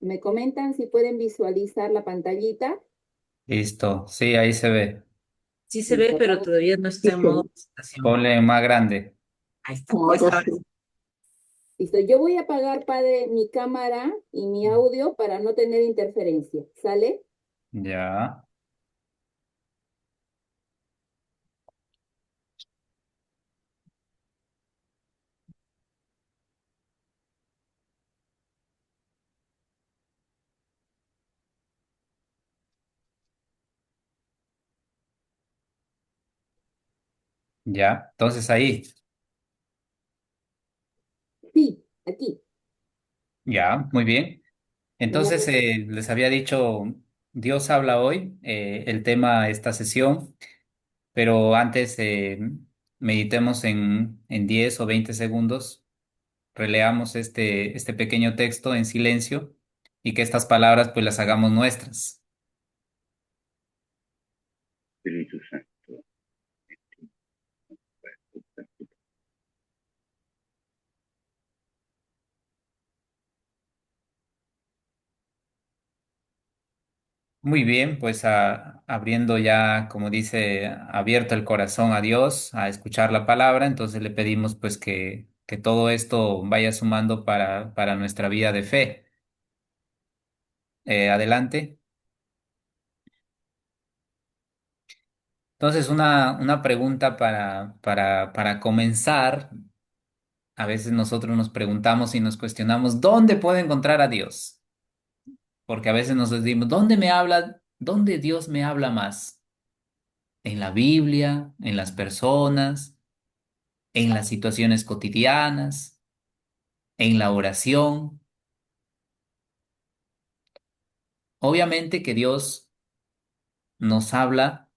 ¿Me comentan si pueden visualizar la pantallita? Listo, sí, ahí se ve. Sí se ve, Listo, pero todavía no está en modo presentación. Ponle más grande. Ahí está. Pues ahora sí. listo. Yo voy a apagar, padre, mi cámara y mi audio para no tener interferencia. ¿Sale? Ya, ya. Entonces ahí, Sí, aquí. ya, muy bien. Entonces Vamos. les había dicho, Dios habla hoy, el tema de esta sesión, pero antes meditemos en 10 o 20 segundos, releamos este pequeño texto en silencio y que estas palabras pues las hagamos nuestras. Espíritu Santo. Muy bien, pues abriendo ya, como dice, abierto el corazón a Dios, a escuchar la palabra, entonces le pedimos pues que todo esto vaya sumando para nuestra vida de fe. Adelante. Entonces, una pregunta para comenzar. A veces nosotros nos preguntamos y nos cuestionamos, ¿dónde puedo encontrar a Dios? Porque a veces nos decimos, ¿dónde me habla? ¿Dónde Dios me habla más? ¿En la Biblia? ¿En las personas? ¿En las situaciones cotidianas? ¿En la oración? Obviamente que Dios nos habla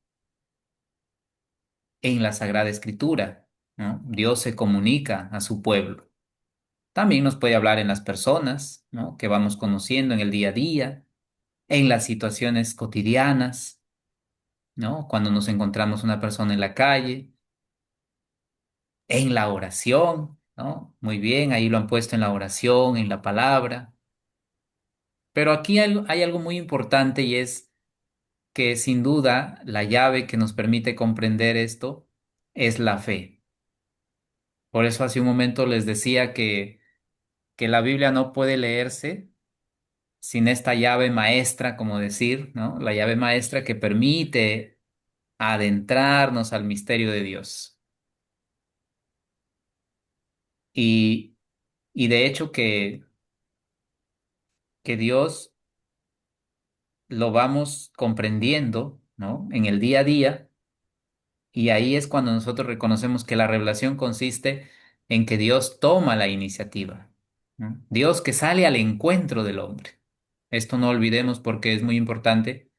en la Sagrada Escritura, ¿no? Dios se comunica a su pueblo. También nos puede hablar en las personas, ¿no? Que vamos conociendo en el día a día, en las situaciones cotidianas, ¿no? Cuando nos encontramos una persona en la calle, en la oración, ¿no? Muy bien, ahí lo han puesto en la oración, en la palabra. Pero aquí hay algo muy importante y es que sin duda la llave que nos permite comprender esto es la fe. Por eso hace un momento les decía que la Biblia no puede leerse sin esta llave maestra, como decir, ¿no? La llave maestra que permite adentrarnos al misterio de Dios. Y, y de hecho que Dios lo vamos comprendiendo, ¿no? En el día a día. Y ahí es cuando nosotros reconocemos que la revelación consiste en que Dios toma la iniciativa, ¿no? Dios que sale al encuentro del hombre. Esto no olvidemos porque es muy importante.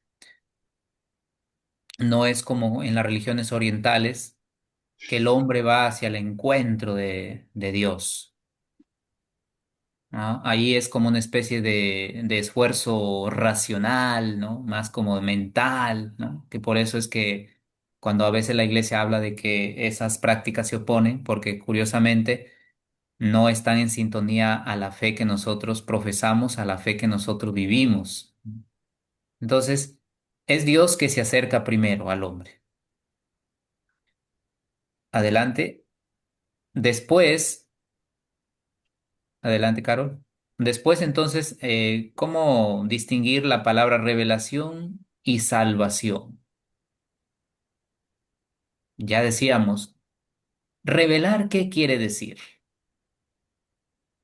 No es como en las religiones orientales que el hombre va hacia el encuentro de Dios, ¿no? Ahí es como una especie de esfuerzo racional, ¿no? Más como mental, ¿no? Que por eso es que cuando a veces la iglesia habla de que esas prácticas se oponen, porque curiosamente no están en sintonía a la fe que nosotros profesamos, a la fe que nosotros vivimos. Entonces, es Dios que se acerca primero al hombre. Adelante. Después, adelante, Carol. Después, entonces, ¿cómo distinguir la palabra revelación y salvación? Ya decíamos, revelar, ¿qué quiere decir?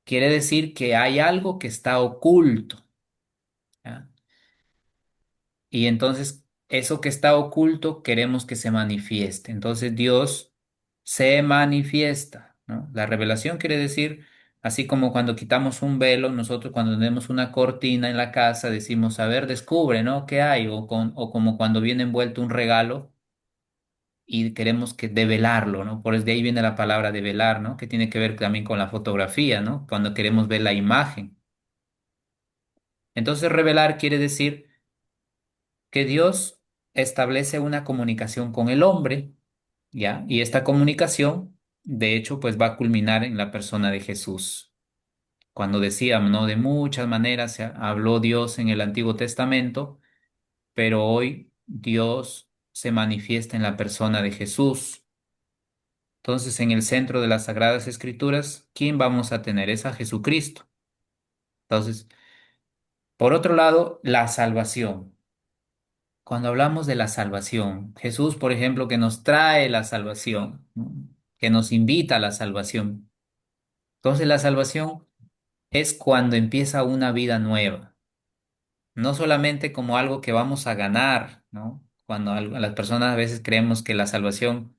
Quiere decir que hay algo que está oculto, ¿ya? Y entonces, eso que está oculto queremos que se manifieste. Entonces, Dios se manifiesta, ¿no? La revelación quiere decir, así como cuando quitamos un velo, nosotros cuando tenemos una cortina en la casa decimos, a ver, descubre, ¿no? ¿Qué hay? O como cuando viene envuelto un regalo y queremos que develarlo, ¿no? Por eso de ahí viene la palabra develar, ¿no? Que tiene que ver también con la fotografía, ¿no? Cuando queremos ver la imagen. Entonces, revelar quiere decir que Dios establece una comunicación con el hombre, ¿ya? Y esta comunicación, de hecho, pues va a culminar en la persona de Jesús. cuando decíamos, ¿no? De muchas maneras habló Dios en el Antiguo Testamento, pero hoy Dios se manifiesta en la persona de Jesús. Entonces, en el centro de las Sagradas Escrituras, ¿quién vamos a tener? Es a Jesucristo. Entonces, por otro lado, la salvación. Cuando hablamos de la salvación, Jesús, por ejemplo, que nos trae la salvación, ¿no? Que nos invita a la salvación. Entonces, la salvación es cuando empieza una vida nueva, no solamente como algo que vamos a ganar, ¿no? Cuando las personas a veces creemos que la salvación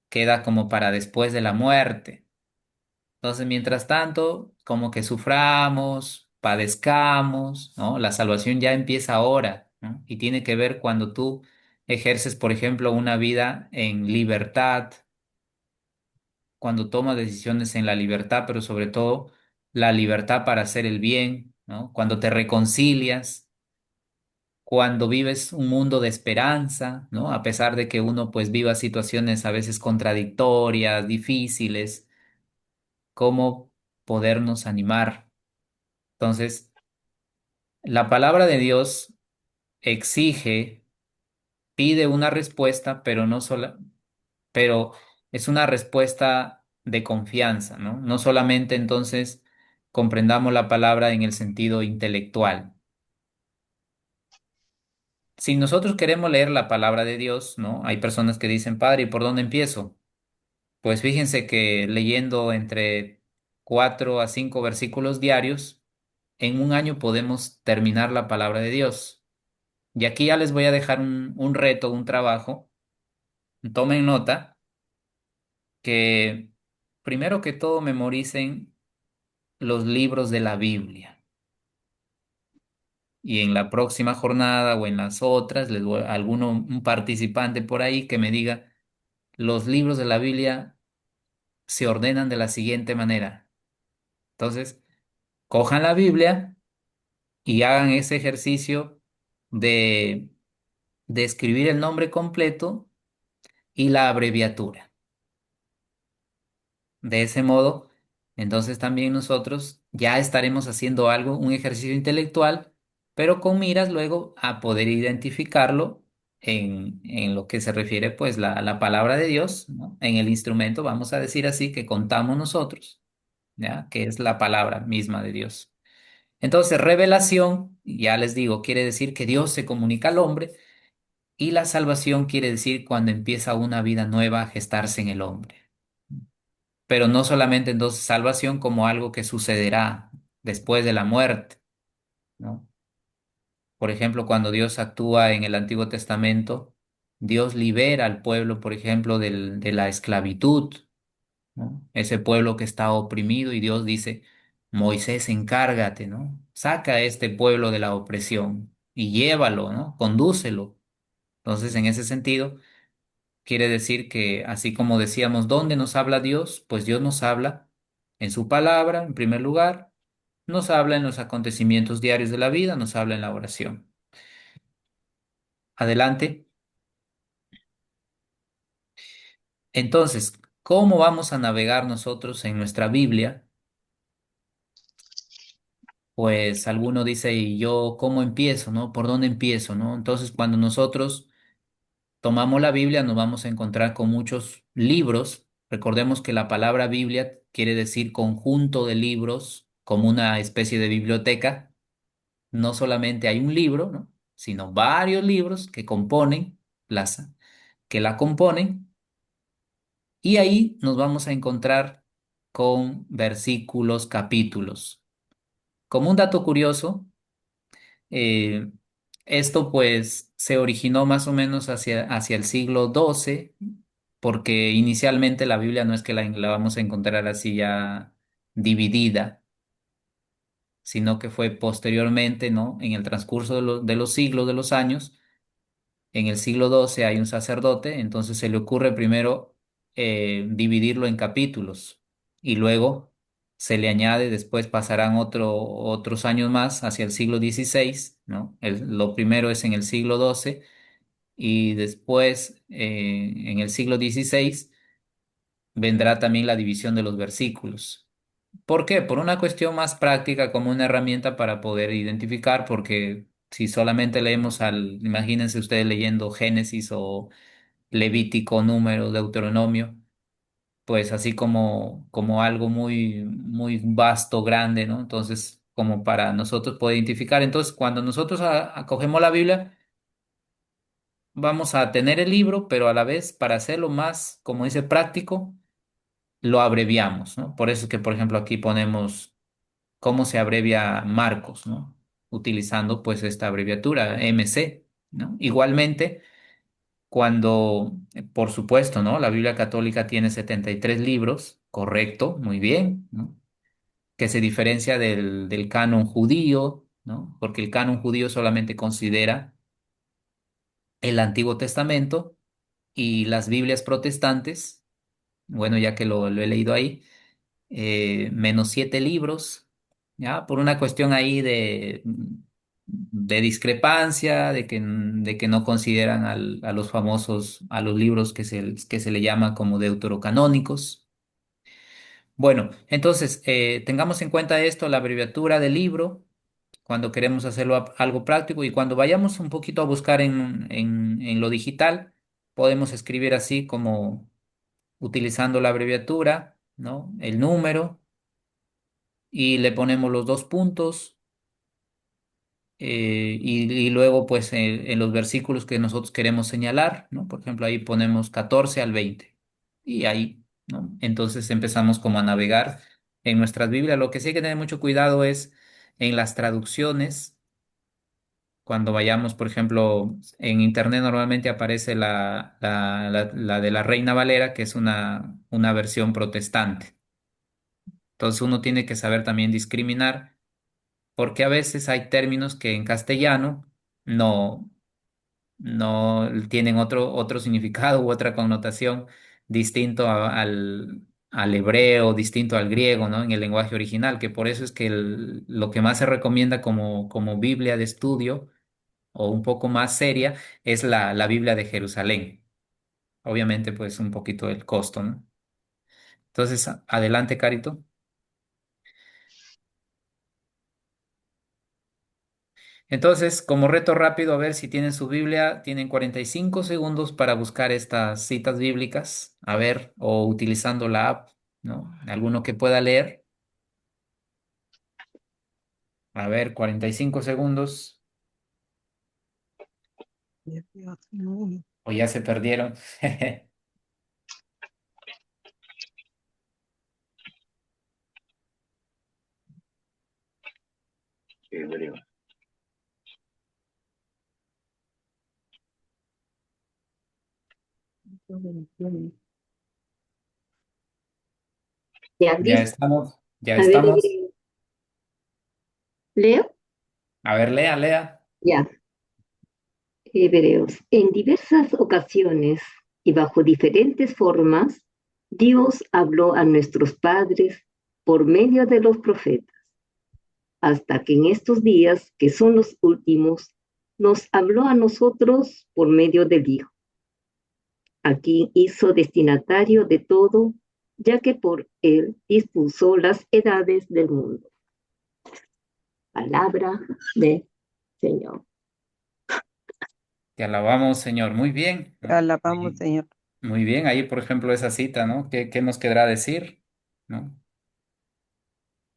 queda como para después de la muerte. Entonces, mientras tanto, como que suframos, padezcamos, ¿no? La salvación ya empieza ahora, ¿no? Y tiene que ver cuando tú ejerces, por ejemplo, una vida en libertad, cuando tomas decisiones en la libertad, pero sobre todo la libertad para hacer el bien, ¿no? Cuando te reconcilias, cuando vives un mundo de esperanza, ¿no? A pesar de que uno pues viva situaciones a veces contradictorias, difíciles, cómo podernos animar. Entonces, la palabra de Dios exige, pide una respuesta, pero no sola, pero es una respuesta de confianza, ¿no? No solamente entonces comprendamos la palabra en el sentido intelectual. Si nosotros queremos leer la palabra de Dios, ¿no? Hay personas que dicen, Padre, ¿y por dónde empiezo? Pues fíjense que leyendo entre 4 a 5 versículos diarios, en un año podemos terminar la palabra de Dios. Y aquí ya les voy a dejar un reto, un trabajo. Tomen nota que primero que todo memoricen los libros de la Biblia. Y en la próxima jornada o en las otras, les voy a alguno, un participante por ahí que me diga, los libros de la Biblia se ordenan de la siguiente manera. Entonces, cojan la Biblia y hagan ese ejercicio de, de escribir el nombre completo y la abreviatura. De ese modo, entonces también nosotros ya estaremos haciendo algo, un ejercicio intelectual, pero con miras luego a poder identificarlo en lo que se refiere pues la palabra de Dios, ¿no? En el instrumento, vamos a decir así, que contamos nosotros, ¿ya? Que es la palabra misma de Dios. Entonces, revelación, ya les digo, quiere decir que Dios se comunica al hombre y la salvación quiere decir cuando empieza una vida nueva a gestarse en el hombre. Pero no solamente entonces salvación como algo que sucederá después de la muerte, ¿no? Por ejemplo, cuando Dios actúa en el Antiguo Testamento, Dios libera al pueblo, por ejemplo, de la esclavitud, ¿no? Ese pueblo que está oprimido y Dios dice, Moisés, encárgate, ¿no? Saca a este pueblo de la opresión y llévalo, ¿no? Condúcelo. Entonces, en ese sentido, quiere decir que, así como decíamos, ¿dónde nos habla Dios? Pues Dios nos habla en su palabra, en primer lugar, nos habla en los acontecimientos diarios de la vida, nos habla en la oración. Adelante. Entonces, ¿cómo vamos a navegar nosotros en nuestra Biblia? Pues alguno dice, ¿y yo cómo empiezo, no? ¿Por dónde empiezo, no? Entonces, cuando nosotros tomamos la Biblia, nos vamos a encontrar con muchos libros. Recordemos que la palabra Biblia quiere decir conjunto de libros, como una especie de biblioteca. No solamente hay un libro, ¿no? Sino varios libros que componen que la componen, y ahí nos vamos a encontrar con versículos, capítulos. Como un dato curioso, eh, esto pues se originó más o menos hacia el siglo XII, porque inicialmente la Biblia no es que la vamos a encontrar así ya dividida, sino que fue posteriormente, ¿no? En el transcurso de los siglos, de los años, en el siglo XII hay un sacerdote, entonces se le ocurre primero dividirlo en capítulos y luego se le añade, después pasarán otros años más hacia el siglo XVI, ¿no? Lo primero es en el siglo XII y después en el siglo XVI vendrá también la división de los versículos. ¿Por qué? Por una cuestión más práctica, como una herramienta para poder identificar, porque si solamente leemos imagínense ustedes leyendo Génesis o Levítico, Número, Deuteronomio, pues así como algo muy vasto, grande, ¿no? Entonces, como para nosotros poder identificar. Entonces, cuando nosotros acogemos la Biblia, vamos a tener el libro, pero a la vez, para hacerlo más, como dice, práctico, lo abreviamos, ¿no? Por eso es que, por ejemplo, aquí ponemos cómo se abrevia Marcos, ¿no? Utilizando pues esta abreviatura MC, ¿no? Igualmente, cuando, por supuesto, ¿no? La Biblia católica tiene 73 libros, correcto, muy bien, ¿no? Que se diferencia del canon judío, ¿no? Porque el canon judío solamente considera el Antiguo Testamento y las Biblias protestantes, bueno, ya que lo he leído ahí, menos 7 libros, ¿ya? Por una cuestión ahí de discrepancia, de que no consideran a los famosos, a los libros que se le llama como deuterocanónicos. Bueno, entonces, tengamos en cuenta esto, la abreviatura del libro, cuando queremos hacerlo algo práctico y cuando vayamos un poquito a buscar en lo digital, podemos escribir así como utilizando la abreviatura, ¿no? El número y le ponemos los dos puntos y luego pues en los versículos que nosotros queremos señalar, ¿no? Por ejemplo, ahí ponemos 14 al 20 y ahí, ¿no? Entonces empezamos como a navegar en nuestras Biblias. Lo que sí hay que tener mucho cuidado es en las traducciones. Cuando vayamos, por ejemplo, en internet normalmente aparece la de la Reina Valera, que es una versión protestante. Entonces uno tiene que saber también discriminar porque a veces hay términos que en castellano no, no tienen otro significado u otra connotación distinto al hebreo, distinto al griego, ¿no? En el lenguaje original, que por eso es que lo que más se recomienda como Biblia de estudio o un poco más seria es la Biblia de Jerusalén. Obviamente, pues un poquito el costo, ¿no? Entonces, adelante, Carito. Entonces, como reto rápido, a ver si tienen su Biblia, tienen 45 segundos para buscar estas citas bíblicas, a ver, o utilizando la app, ¿no? Alguno que pueda leer. A ver, 45 segundos, o ya se perdieron. Hebreo. Ya, Ya listo. estamos, ya A ver, estamos. Leo. A ver, lea, lea. Ya, Hebreos. En diversas ocasiones y bajo diferentes formas, Dios habló a nuestros padres por medio de los profetas, hasta que en estos días, que son los últimos, nos habló a nosotros por medio del Hijo, a quien hizo destinatario de todo, ya que por él dispuso las edades del mundo. Palabra del Señor. Te alabamos, Señor. Muy bien, Te ¿no? alabamos, Señor. Muy bien, ahí, por ejemplo, esa cita, ¿no? ¿Qué nos quedará decir? ¿No?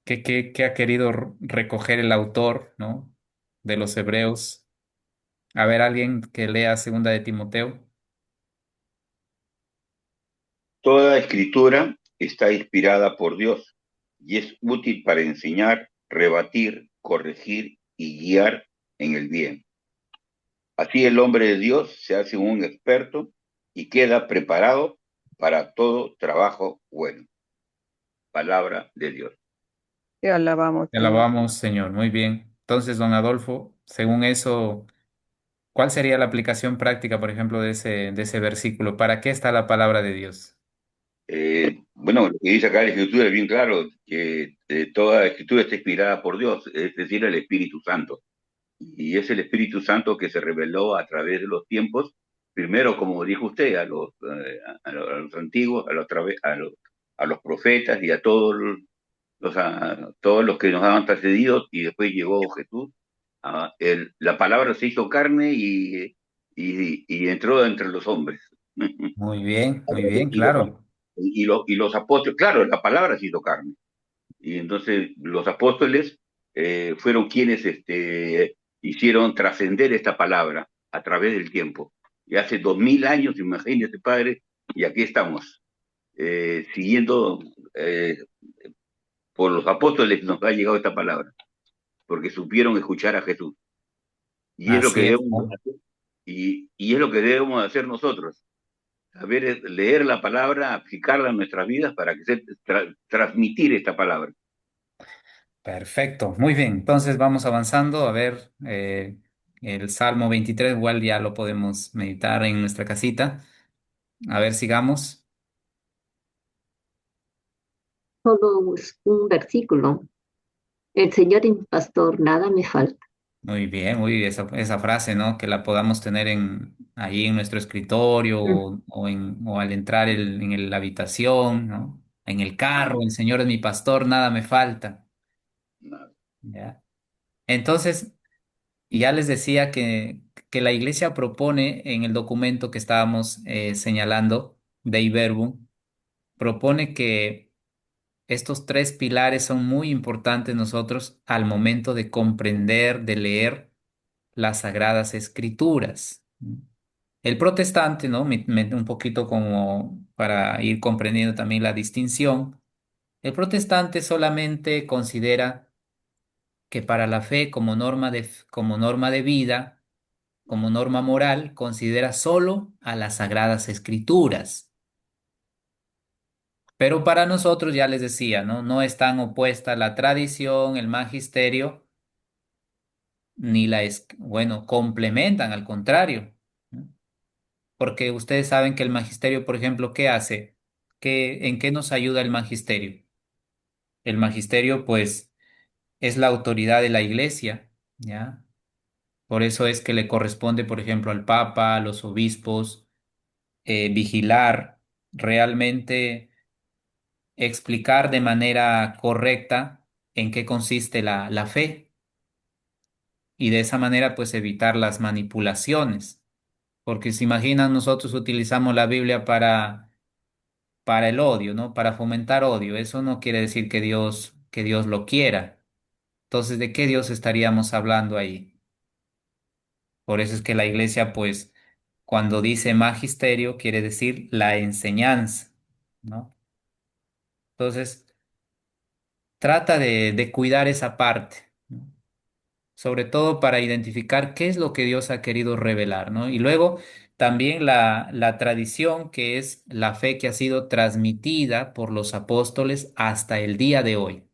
¿Qué ha querido recoger el autor, ¿no? De los Hebreos. A ver, alguien que lea Segunda de Timoteo. Toda escritura está inspirada por Dios y es útil para enseñar, rebatir, corregir y guiar en el bien. Así el hombre de Dios se hace un experto y queda preparado para todo trabajo bueno. Palabra de Dios. Te alabamos, Te Señor. alabamos, Señor. Muy bien. Entonces, don Adolfo, según eso, ¿cuál sería la aplicación práctica, por ejemplo, de ese versículo? ¿Para qué está la palabra de Dios? Bueno, lo que dice acá la Escritura es bien claro, que toda Escritura está inspirada por Dios, es decir, el Espíritu Santo. Y es el Espíritu Santo que se reveló a través de los tiempos, primero, como dijo usted, a los antiguos, a los profetas y a todos o sea, todos los que nos han precedido y después llegó Jesús. La palabra se hizo carne y entró entre los hombres. muy bien, Y los, claro. y los apóstoles, claro, la palabra se hizo carne. Y entonces los apóstoles fueron quienes hicieron trascender esta palabra a través del tiempo. Y hace 2000 años, imagínate, padre, y aquí estamos, siguiendo por los apóstoles nos ha llegado esta palabra, porque supieron escuchar a Jesús. Y es lo que Así es, debemos ¿no? hacer, y es lo que debemos hacer nosotros. Saber leer la palabra, aplicarla en nuestras vidas para que transmitir esta palabra. Perfecto, muy bien. Entonces vamos avanzando. A ver, el Salmo 23 igual ya lo podemos meditar en nuestra casita. A ver, sigamos. Solo es un versículo. El Señor es mi pastor, nada me falta. Muy bien, muy bien, esa frase, ¿no? Que la podamos tener ahí en nuestro escritorio Mm. o al entrar la habitación, ¿no? En el carro, Amén. el Señor es mi pastor, nada me falta. Nada. ¿Ya? Entonces, ya les decía que la iglesia propone en el documento que estábamos señalando, Dei Verbum, propone que estos tres pilares son muy importantes nosotros al momento de comprender, de leer las sagradas escrituras. El protestante, ¿no? Un poquito como para ir comprendiendo también la distinción. El protestante solamente considera que para la fe como norma de vida, como norma moral, considera solo a las sagradas escrituras. Pero para nosotros, ya les decía, ¿no? No están opuestas la tradición, el magisterio, ni bueno, complementan, al contrario, ¿no? Porque ustedes saben que el magisterio, por ejemplo, ¿qué hace? ¿En qué nos ayuda el magisterio? El magisterio, pues, es la autoridad de la iglesia, ¿ya? Por eso es que le corresponde, por ejemplo, al Papa, a los obispos, vigilar realmente, explicar de manera correcta en qué consiste la fe y de esa manera, pues, evitar las manipulaciones. Porque se imaginan, nosotros utilizamos la Biblia para el odio, ¿no? Para fomentar odio. Eso no quiere decir que Dios lo quiera. Entonces, ¿de qué Dios estaríamos hablando ahí? Por eso es que la iglesia, pues, cuando dice magisterio, quiere decir la enseñanza, ¿no? Entonces, trata de cuidar esa parte, ¿no? Sobre todo para identificar qué es lo que Dios ha querido revelar, ¿no? Y luego también la tradición, que es la fe que ha sido transmitida por los apóstoles hasta el día de hoy.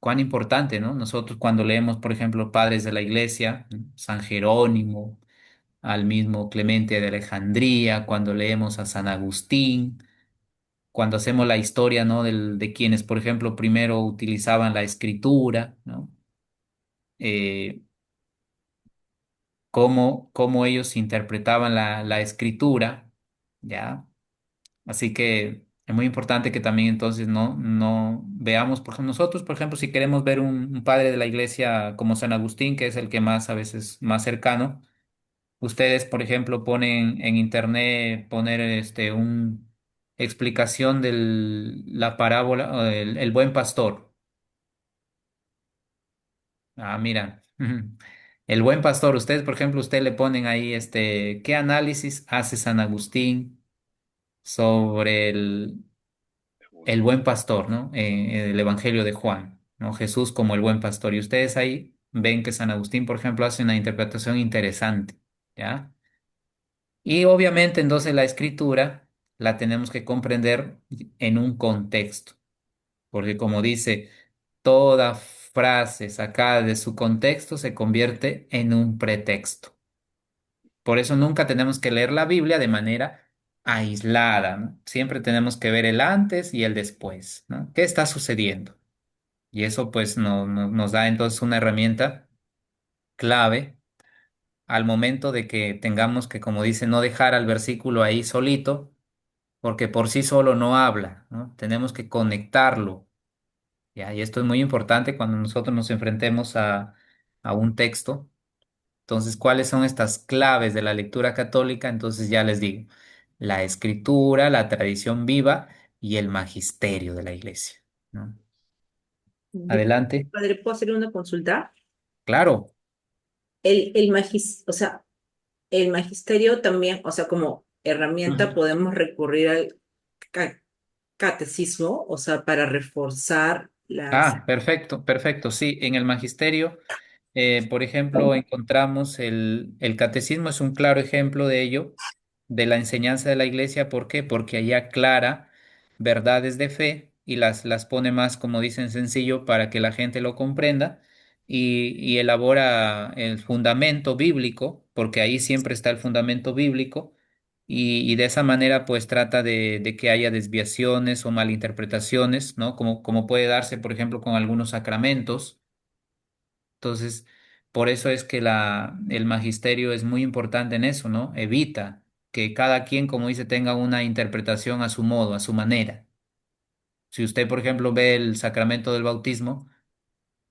Cuán importante, ¿no? Nosotros cuando leemos, por ejemplo, padres de la iglesia, San Jerónimo, al mismo Clemente de Alejandría, cuando leemos a San Agustín, cuando hacemos la historia, ¿no? De quienes, por ejemplo, primero utilizaban la escritura, ¿no? Eh, cómo ellos interpretaban la escritura, ¿ya? Así que es muy importante que también entonces no veamos, por ejemplo, nosotros, por ejemplo, si queremos ver un padre de la iglesia como San Agustín, que es el que más a veces más cercano, ustedes, por ejemplo, ponen en internet, poner un explicación de la parábola, o el buen pastor. Ah, mira. El buen pastor, ustedes, por ejemplo, usted le ponen ahí ¿qué análisis hace San Agustín sobre el buen pastor, ¿no? El Evangelio de Juan, ¿no? Jesús como el buen pastor. Y ustedes ahí ven que San Agustín, por ejemplo, hace una interpretación interesante, ¿ya? Y obviamente entonces la escritura la tenemos que comprender en un contexto, porque como dice, toda frase sacada de su contexto se convierte en un pretexto. Por eso nunca tenemos que leer la Biblia de manera aislada, ¿no? Siempre tenemos que ver el antes y el después, ¿no? ¿Qué está sucediendo? Y eso pues nos da entonces una herramienta clave al momento de que tengamos que, como dice, no dejar al versículo ahí solito, porque por sí solo no habla, ¿no? Tenemos que conectarlo, ¿ya? Y esto es muy importante cuando nosotros nos enfrentemos a un texto. Entonces, ¿cuáles son estas claves de la lectura católica? Entonces ya les digo, la escritura, la tradición viva y el magisterio de la iglesia, ¿no? Disculpe, Adelante. padre, ¿puedo hacer una consulta? Claro. O sea, el magisterio también, o sea, como herramienta Ujú. podemos recurrir al ca- catecismo, o sea, para reforzar las... Ah, perfecto, perfecto. Sí, en el magisterio, por ejemplo, encontramos el catecismo es un claro ejemplo de ello, de la enseñanza de la iglesia. ¿Por qué? Porque ahí aclara verdades de fe y las pone más, como dicen, sencillo para que la gente lo comprenda y elabora el fundamento bíblico, porque ahí siempre está el fundamento bíblico y de esa manera pues trata de que haya desviaciones o malinterpretaciones, ¿no? Como puede darse, por ejemplo, con algunos sacramentos. Entonces, por eso es que el magisterio es muy importante en eso, ¿no? Evita que cada quien, como dice, tenga una interpretación a su modo, a su manera. Si usted, por ejemplo, ve el sacramento del bautismo,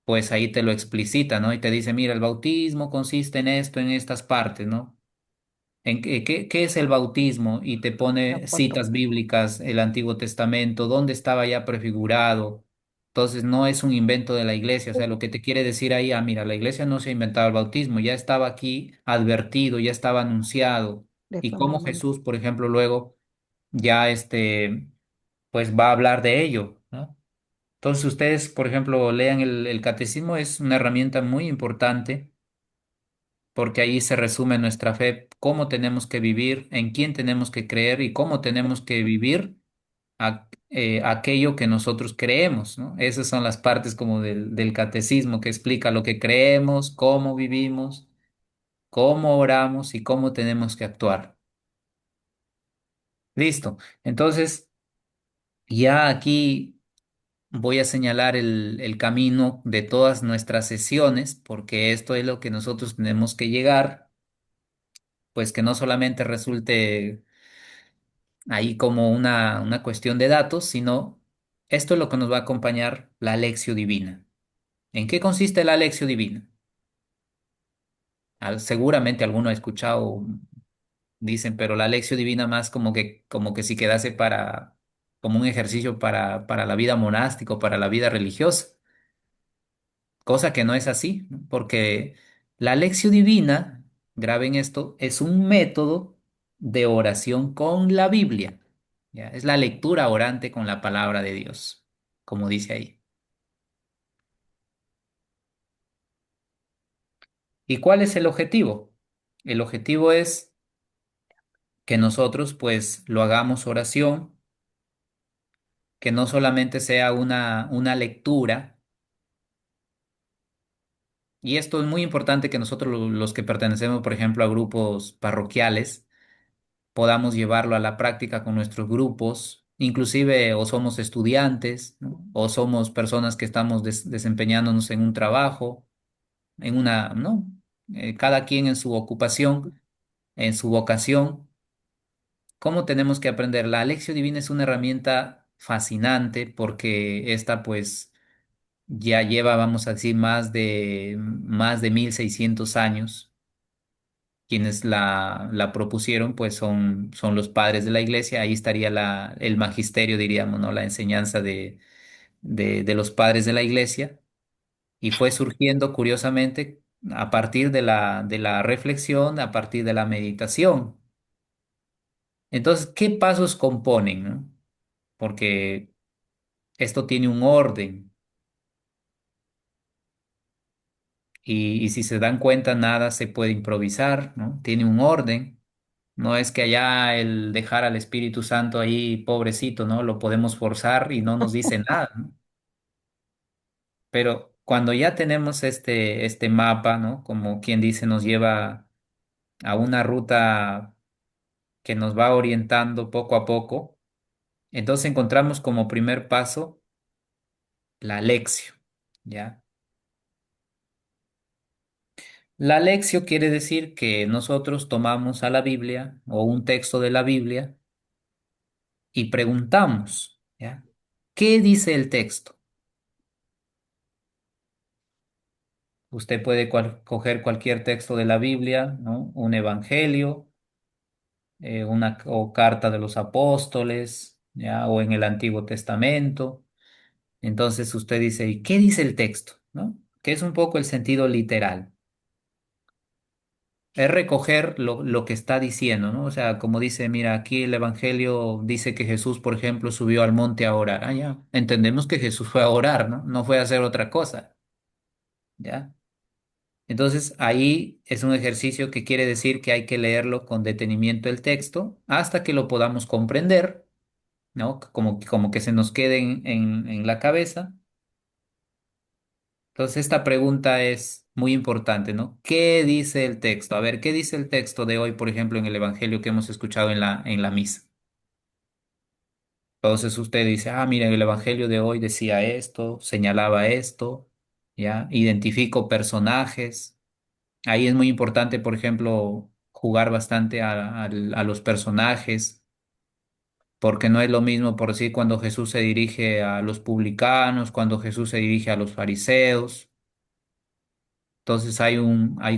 pues ahí te lo explicita, ¿no? Y te dice, mira, el bautismo consiste en esto, en estas partes, ¿no? ¿Qué es el bautismo? Y te La pone foto. citas bíblicas, el Antiguo Testamento, dónde estaba ya prefigurado. Entonces no es un invento de la iglesia, o sea, lo que te quiere decir ahí, ah, mira, la iglesia no se ha inventado el bautismo, ya estaba aquí advertido, ya estaba anunciado. De Y cómo fundamento. Jesús, por ejemplo, luego ya pues va a hablar de ello, ¿no? Entonces ustedes, por ejemplo, lean el catecismo, es una herramienta muy importante porque ahí se resume nuestra fe, cómo tenemos que vivir, en quién tenemos que creer y cómo tenemos que vivir aquello que nosotros creemos, ¿no? Esas son las partes como del catecismo que explica lo que creemos, cómo vivimos, cómo oramos y cómo tenemos que actuar. Listo. Entonces, ya aquí voy a señalar el camino de todas nuestras sesiones, porque esto es lo que nosotros tenemos que llegar, pues que no solamente resulte ahí como una cuestión de datos, sino esto es lo que nos va a acompañar la Lectio Divina. ¿En qué consiste la Lectio Divina? Seguramente alguno ha escuchado, dicen, pero la Lectio Divina más como que si quedase como un ejercicio para la vida monástica o para la vida religiosa, cosa que no es así, ¿no? Porque la Lectio Divina, graben esto, es un método de oración con la Biblia. ¿Ya? Es la lectura orante con la palabra de Dios, como dice ahí. ¿Y cuál es el objetivo? El objetivo es que nosotros pues lo hagamos oración, que no solamente sea una lectura, y esto es muy importante que nosotros los que pertenecemos, por ejemplo, a grupos parroquiales, podamos llevarlo a la práctica con nuestros grupos, inclusive o somos estudiantes, ¿no? O somos personas que estamos desempeñándonos en un trabajo, ¿no? Cada quien en su ocupación, en su vocación. ¿Cómo tenemos que aprender? La Lección Divina es una herramienta fascinante porque esta pues ya lleva, vamos a decir, más de 1600 años. Quienes la propusieron pues son los padres de la iglesia. Ahí estaría el magisterio, diríamos, ¿no? La enseñanza de los padres de la iglesia. Y fue surgiendo curiosamente a partir de la reflexión, a partir de la meditación. Entonces, ¿qué pasos componen, no? Porque esto tiene un orden y si se dan cuenta, nada se puede improvisar, ¿no? Tiene un orden. No es que allá el dejar al Espíritu Santo ahí, pobrecito, ¿no? Lo podemos forzar y no nos dice nada, ¿no? Pero cuando ya tenemos este mapa, ¿no? Como quien dice, nos lleva a una ruta que nos va orientando poco a poco, entonces encontramos como primer paso la lección, ¿ya? La lección quiere decir que nosotros tomamos a la Biblia o un texto de la Biblia y preguntamos, ¿ya? ¿Qué dice el texto? Usted puede coger cualquier texto de la Biblia, ¿no? Un evangelio, o carta de los apóstoles, ¿ya? O en el Antiguo Testamento. Entonces usted dice, ¿y qué dice el texto? ¿No? Que es un poco el sentido literal. Es recoger lo que está diciendo, ¿no? O sea, como dice, mira, aquí el Evangelio dice que Jesús, por ejemplo, subió al monte a orar. Ah, ya. Entendemos que Jesús fue a orar, ¿no? No fue a hacer otra cosa, ¿ya? Entonces, ahí es un ejercicio que quiere decir que hay que leerlo con detenimiento el texto hasta que lo podamos comprender, ¿no? Como que se nos quede en la cabeza. Entonces, esta pregunta es muy importante, ¿no? ¿Qué dice el texto? A ver, ¿qué dice el texto de hoy, por ejemplo, en el evangelio que hemos escuchado en la misa? Entonces usted dice, ah, mira, el evangelio de hoy decía esto, señalaba esto, ¿ya? Identifico personajes. Ahí es muy importante, por ejemplo, jugar bastante a los personajes, porque no es lo mismo, por decir, cuando Jesús se dirige a los publicanos, cuando Jesús se dirige a los fariseos. Entonces hay,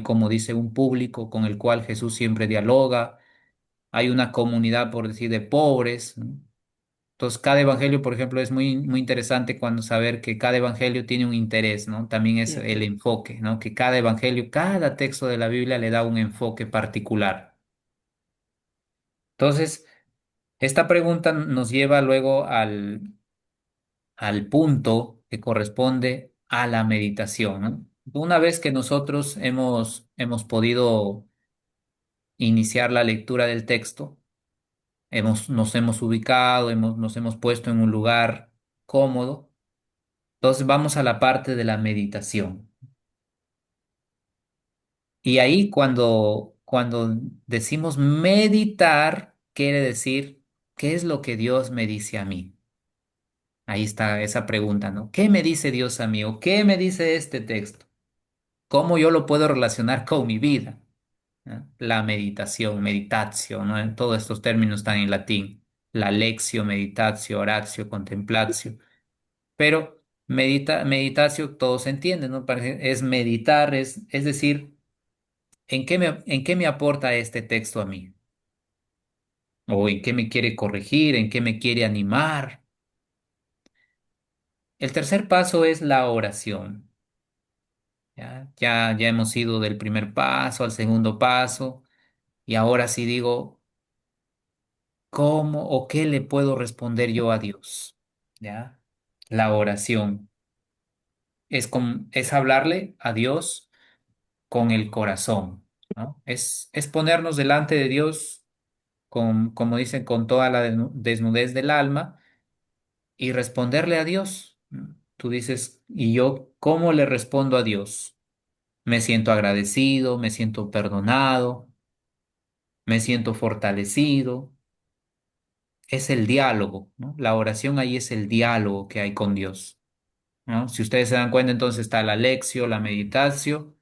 como dice, un público con el cual Jesús siempre dialoga, hay una comunidad, por decir, de pobres, ¿no? Entonces, cada evangelio, por ejemplo, es muy, muy interesante cuando saber que cada evangelio tiene un interés, ¿no? También es Cierto. el enfoque, ¿no? Que cada evangelio, cada texto de la Biblia le da un enfoque particular. Entonces, esta pregunta nos lleva luego al punto que corresponde a la meditación, ¿no? Una vez que nosotros hemos podido iniciar la lectura del texto, nos hemos ubicado, nos hemos puesto en un lugar cómodo. Entonces vamos a la parte de la meditación. Y ahí cuando decimos meditar, quiere decir, ¿qué es lo que Dios me dice a mí? Ahí está esa pregunta, ¿no? ¿Qué me dice Dios a mí? ¿O qué me dice este texto? ¿Cómo yo lo puedo relacionar con mi vida? ¿No? La meditación, meditatio, ¿no? Todos estos términos están en latín. La lectio, meditatio, oratio, contemplatio. Pero meditatio todos entienden, ¿no? Es meditar, es decir, en qué me aporta este texto a mí? ¿O en qué me quiere corregir? ¿En qué me quiere animar? El tercer paso es la oración. Ya hemos ido del primer paso al segundo paso y ahora sí digo, ¿cómo o qué le puedo responder yo a Dios? ¿Ya? La oración es hablarle a Dios con el corazón, ¿no? Es ponernos delante de Dios como dicen, con toda la desnudez del alma y responderle a Dios. Tú dices, ¿y yo cómo le respondo a Dios? Me siento agradecido, me siento perdonado, me siento fortalecido. Es el diálogo, ¿no? La oración ahí es el diálogo que hay con Dios, ¿no? Si ustedes se dan cuenta, entonces está la lección, la meditatio,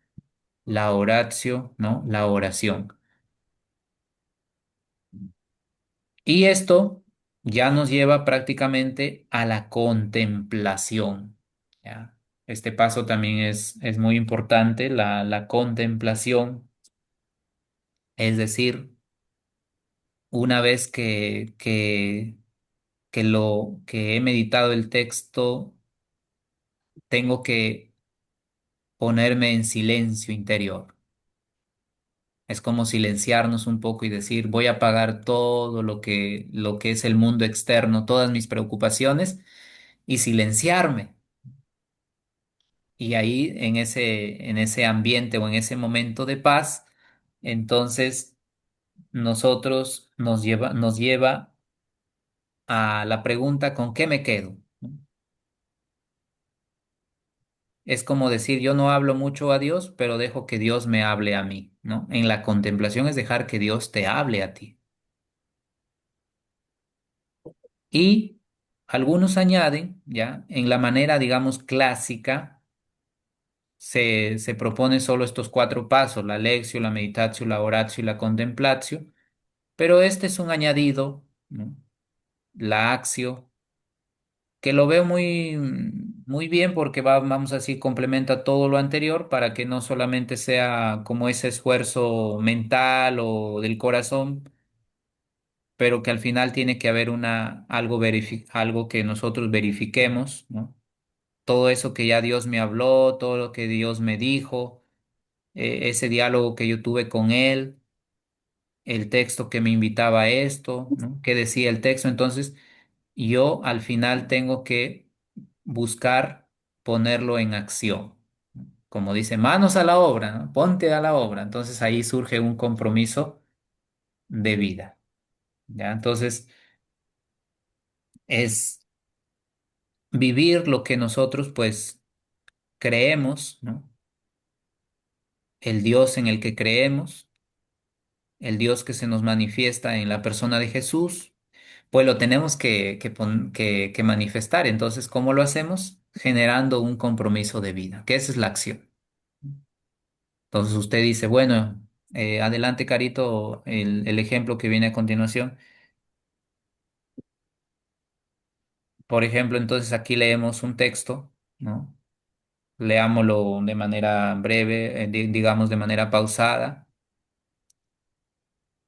la oratio, ¿no? La oración. Y esto ya nos lleva prácticamente a la contemplación, ¿ya? Este paso también es muy importante, la contemplación, es decir, una vez que he meditado el texto, tengo que ponerme en silencio interior. Es como silenciarnos un poco y decir, voy a apagar todo lo que es el mundo externo, todas mis preocupaciones y silenciarme. Y ahí en ese ambiente o en ese momento de paz, entonces nos lleva a la pregunta, ¿con qué me quedo? Es como decir, yo no hablo mucho a Dios, pero dejo que Dios me hable a mí, ¿no? En la contemplación es dejar que Dios te hable a ti. Y algunos añaden, ya, en la manera, digamos, clásica, se propone solo estos cuatro pasos, la lectio, la meditatio, la oratio y la contemplatio, pero este es un añadido, ¿no? la acción, que lo veo muy bien porque vamos a decir, complementa todo lo anterior para que no solamente sea como ese esfuerzo mental o del corazón, pero que al final tiene que haber algo que nosotros verifiquemos, ¿no? Todo eso que ya Dios me habló, todo lo que Dios me dijo, ese diálogo que yo tuve con Él, el texto que me invitaba a esto, ¿no? ¿Qué decía el texto? Entonces, yo al final tengo que buscar ponerlo en acción. Como dice, manos a la obra, ¿no? Ponte a la obra. Entonces ahí surge un compromiso de vida, ¿ya? Entonces es vivir lo que nosotros pues creemos, ¿no? El Dios en el que creemos, el Dios que se nos manifiesta en la persona de Jesús, pues lo tenemos que manifestar. Entonces, ¿cómo lo hacemos? Generando un compromiso de vida, que esa es la acción. Entonces usted dice, bueno, adelante, Carito, el ejemplo que viene a continuación. Por ejemplo, entonces aquí leemos un texto, ¿no? Leámoslo de manera breve, digamos de manera pausada.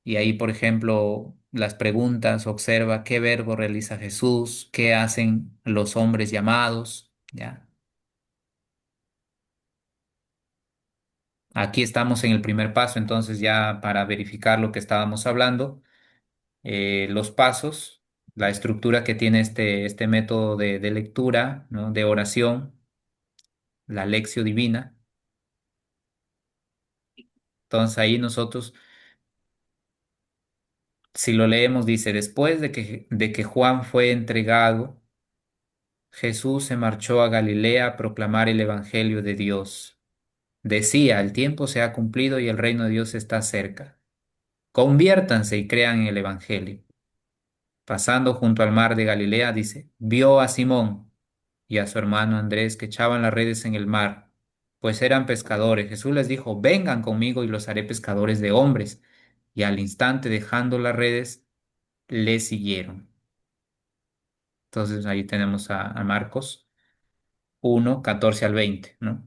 Y ahí, por ejemplo, las preguntas, observa qué verbo realiza Jesús, qué hacen los hombres llamados, ¿ya? Aquí estamos en el primer paso, entonces ya para verificar lo que estábamos hablando, los pasos, la estructura que tiene este método de lectura, ¿no? De oración, la lección divina. Entonces ahí nosotros, si lo leemos, dice, después de que Juan fue entregado, Jesús se marchó a Galilea a proclamar el Evangelio de Dios. Decía, el tiempo se ha cumplido y el reino de Dios está cerca. Conviértanse y crean en el Evangelio. Pasando junto al mar de Galilea, dice, vio a Simón y a su hermano Andrés que echaban las redes en el mar, pues eran pescadores. Jesús les dijo, vengan conmigo y los haré pescadores de hombres. Y al instante, dejando las redes, le siguieron. Entonces ahí tenemos a Marcos 1:14 al 20, ¿no?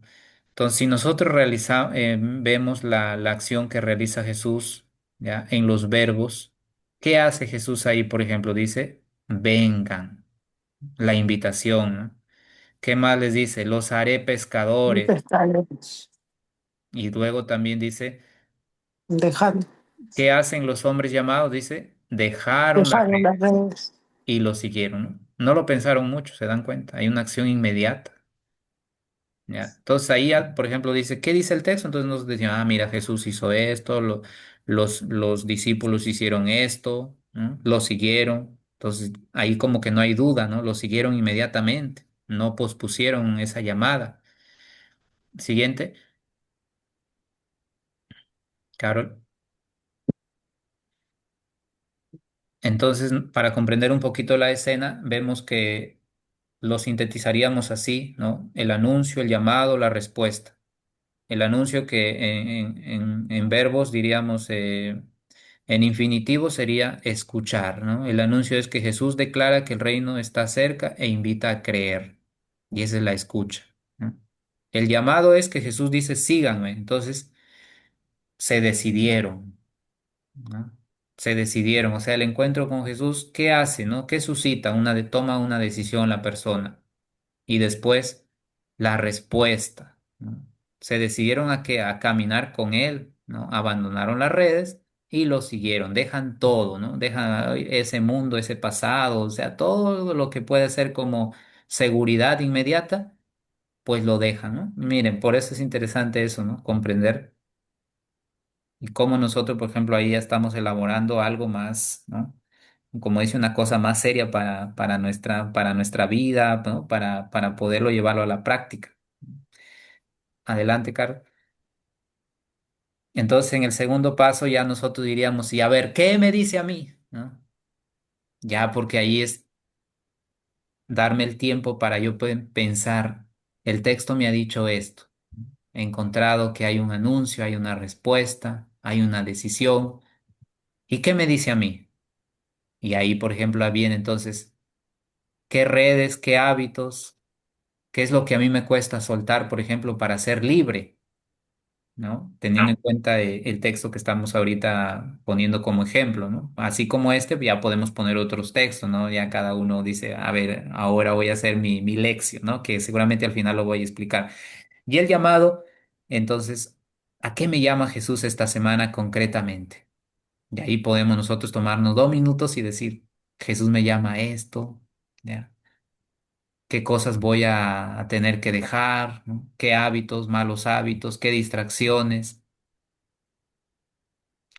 Entonces, si nosotros vemos la acción que realiza Jesús, ¿ya? En los verbos, ¿qué hace Jesús ahí, por ejemplo? Dice, vengan, la invitación, ¿no? ¿Qué más les dice? Los haré pescadores. Pescadores, Y luego también dice, dejando, ¿qué hacen los hombres llamados? Dice, dejaron la dejaron red las redes. y lo siguieron, ¿no? No lo pensaron mucho, se dan cuenta. Hay una acción inmediata. ¿Ya? Entonces ahí, por ejemplo, dice, ¿qué dice el texto? Entonces nos decían, mira, Jesús hizo esto, los discípulos hicieron esto, ¿no? Lo siguieron. Entonces ahí como que no hay duda, ¿no? Lo siguieron inmediatamente, no pospusieron esa llamada. Siguiente, Carol. Entonces, para comprender un poquito la escena, vemos que lo sintetizaríamos así, ¿no? El anuncio, el llamado, la respuesta. El anuncio que en verbos diríamos, en infinitivo sería escuchar, ¿no? El anuncio es que Jesús declara que el reino está cerca e invita a creer. Y esa es la escucha, ¿no? El llamado es que Jesús dice, síganme. Entonces se decidieron, ¿no? Se decidieron. O sea, el encuentro con Jesús, ¿qué hace, no? ¿Qué suscita? Toma una decisión la persona y después la respuesta, ¿no? Se decidieron a caminar con él, ¿no? Abandonaron las redes y lo siguieron, dejan todo, ¿no? Dejan ese mundo, ese pasado, o sea, todo lo que puede ser como seguridad inmediata, pues lo dejan, ¿no? Miren, por eso es interesante eso, ¿no? Comprender y cómo nosotros, por ejemplo, ahí ya estamos elaborando algo más, ¿no? Como dice, una cosa más seria para nuestra vida, ¿no? Para poderlo llevarlo a la práctica. Adelante, Carlos. Entonces, en el segundo paso ya nosotros diríamos, y a ver, ¿qué me dice a mí? ¿No? Ya porque ahí es darme el tiempo para yo poder pensar, el texto me ha dicho esto, he encontrado que hay un anuncio, hay una respuesta, hay una decisión, ¿y qué me dice a mí? Y ahí, por ejemplo, viene entonces, ¿qué redes, qué hábitos, qué es lo que a mí me cuesta soltar, por ejemplo, para ser libre? ¿No? Teniendo en cuenta el texto que estamos ahorita poniendo como ejemplo, ¿no? Así como este, ya podemos poner otros textos, ¿no? Ya cada uno dice, a ver, ahora voy a hacer mi lección, ¿no? Que seguramente al final lo voy a explicar. Y el llamado, entonces, ¿a qué me llama Jesús esta semana concretamente? Y ahí podemos nosotros tomarnos 2 minutos y decir, Jesús me llama a esto, ¿ya? ¿Qué cosas voy a tener que dejar? ¿No? ¿Qué hábitos, malos hábitos, qué distracciones?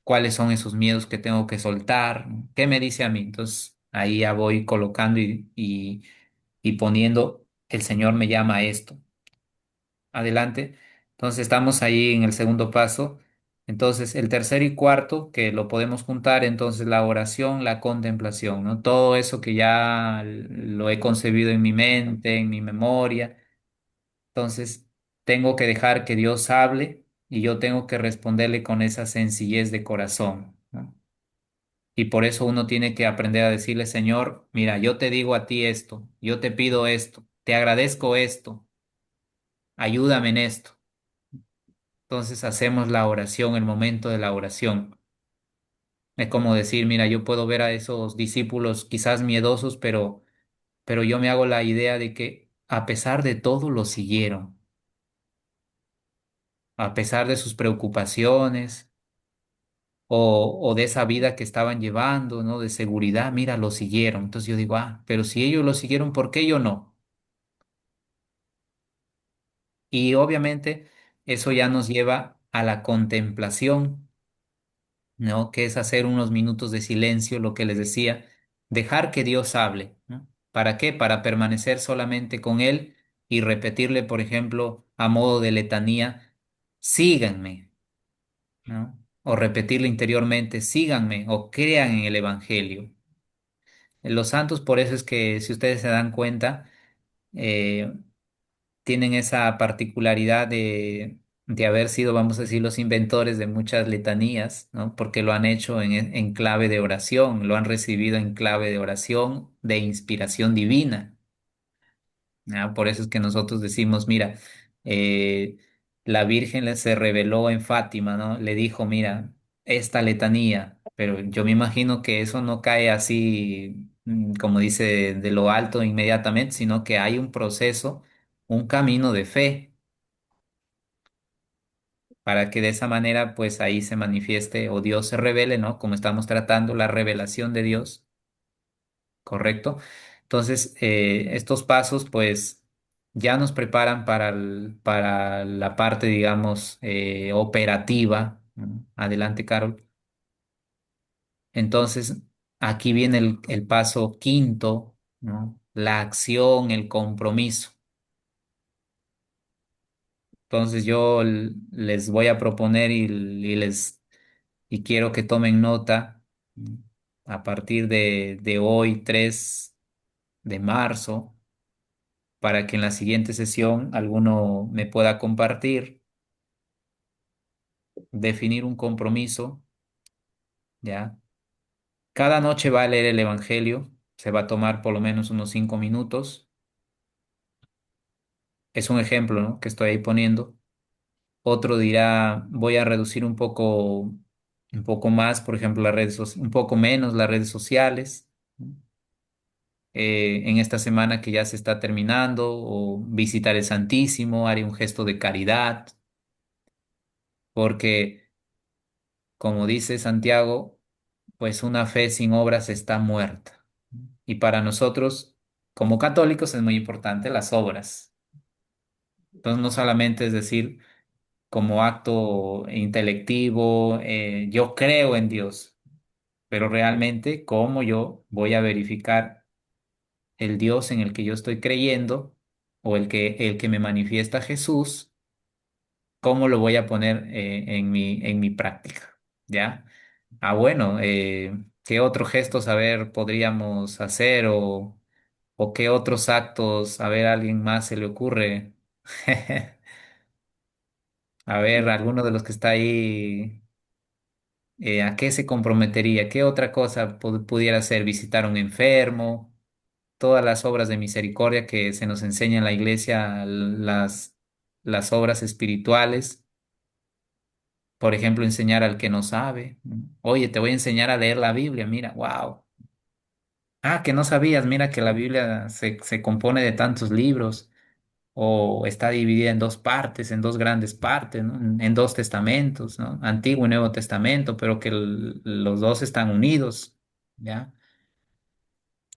¿Cuáles son esos miedos que tengo que soltar? ¿No? ¿Qué me dice a mí? Entonces, ahí ya voy colocando y poniendo, el Señor me llama a esto. Adelante. Entonces estamos ahí en el segundo paso. Entonces el tercer y cuarto, que lo podemos juntar, entonces la oración, la contemplación, ¿no? Todo eso que ya lo he concebido en mi mente, en mi memoria. Entonces tengo que dejar que Dios hable y yo tengo que responderle con esa sencillez de corazón, ¿no? Y por eso uno tiene que aprender a decirle, Señor, mira, yo te digo a ti esto, yo te pido esto, te agradezco esto, ayúdame en esto. Entonces hacemos la oración, el momento de la oración. Es como decir, mira, yo puedo ver a esos discípulos quizás miedosos, pero yo me hago la idea de que a pesar de todo lo siguieron, a pesar de sus preocupaciones o de esa vida que estaban llevando, ¿no? De seguridad, mira, lo siguieron. Entonces yo digo, ah, pero si ellos lo siguieron, ¿por qué yo no? Y obviamente eso ya nos lleva a la contemplación, ¿no? Que es hacer unos minutos de silencio, lo que les decía, dejar que Dios hable, ¿no? ¿Para qué? Para permanecer solamente con Él y repetirle, por ejemplo, a modo de letanía, síganme, ¿no? O repetirle interiormente, síganme o crean en el Evangelio. Los santos, por eso es que, si ustedes se dan cuenta, eh, tienen esa particularidad de haber sido, vamos a decir, los inventores de muchas letanías, ¿no? Porque lo han hecho en clave de oración, lo han recibido en clave de oración, de inspiración divina. ¿Ya? Por eso es que nosotros decimos, mira, eh, la Virgen se reveló en Fátima, ¿no? Le dijo, mira, esta letanía, pero yo me imagino que eso no cae así, como dice, de lo alto inmediatamente, sino que hay un proceso, un camino de fe, para que de esa manera, pues ahí se manifieste o Dios se revele, ¿no? Como estamos tratando la revelación de Dios. ¿Correcto? Entonces, estos pasos, pues, ya nos preparan para la parte, digamos, operativa, ¿no? Adelante, Carol. Entonces, aquí viene el paso quinto, ¿no? La acción, el compromiso. Entonces, yo les voy a proponer y quiero que tomen nota, ¿no? A partir de hoy, 3 de marzo, para que en la siguiente sesión alguno me pueda compartir, definir un compromiso, ¿ya? Cada noche va a leer el Evangelio, se va a tomar por lo menos unos 5 minutos. Es un ejemplo, ¿no? Que estoy ahí poniendo. Otro dirá, voy a reducir un poco más, por ejemplo, un poco menos las redes sociales. En esta semana que ya se está terminando, o visitar el Santísimo, haré un gesto de caridad, porque, como dice Santiago, pues una fe sin obras está muerta. Y para nosotros, como católicos, es muy importante las obras. Entonces, no solamente es decir, como acto intelectivo, yo creo en Dios, pero realmente, ¿cómo yo voy a verificar el Dios en el que yo estoy creyendo o el que me manifiesta Jesús? ¿Cómo lo voy a poner en mi práctica? ¿Ya? Ah, bueno, ¿qué otros gestos, a ver, podríamos hacer o qué otros actos, a ver, a alguien más se le ocurre? A ver, alguno de los que está ahí, ¿A qué se comprometería? ¿Qué otra cosa pudiera ser? ¿Visitar a un enfermo? Todas las obras de misericordia que se nos enseña en la iglesia, las obras espirituales. Por ejemplo, enseñar al que no sabe. Oye, te voy a enseñar a leer la Biblia. Mira, wow. Ah, que no sabías. Mira que la Biblia se compone de tantos libros o está dividida en dos partes, en dos grandes partes, ¿no? En dos testamentos, ¿no? Antiguo y Nuevo Testamento, pero que los dos están unidos, ¿ya?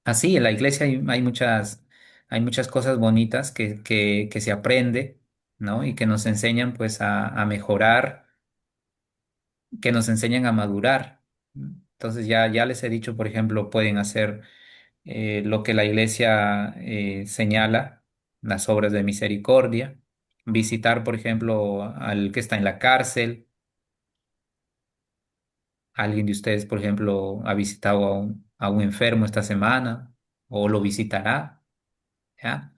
Así, en la iglesia hay muchas cosas bonitas que se aprende, ¿no? Y que nos enseñan, pues, a mejorar, que nos enseñan a madurar. Entonces, ya les he dicho, por ejemplo, pueden hacer lo que la iglesia señala, las obras de misericordia, visitar, por ejemplo, al que está en la cárcel. Alguien de ustedes, por ejemplo, ha visitado a un enfermo esta semana o lo visitará, ¿ya?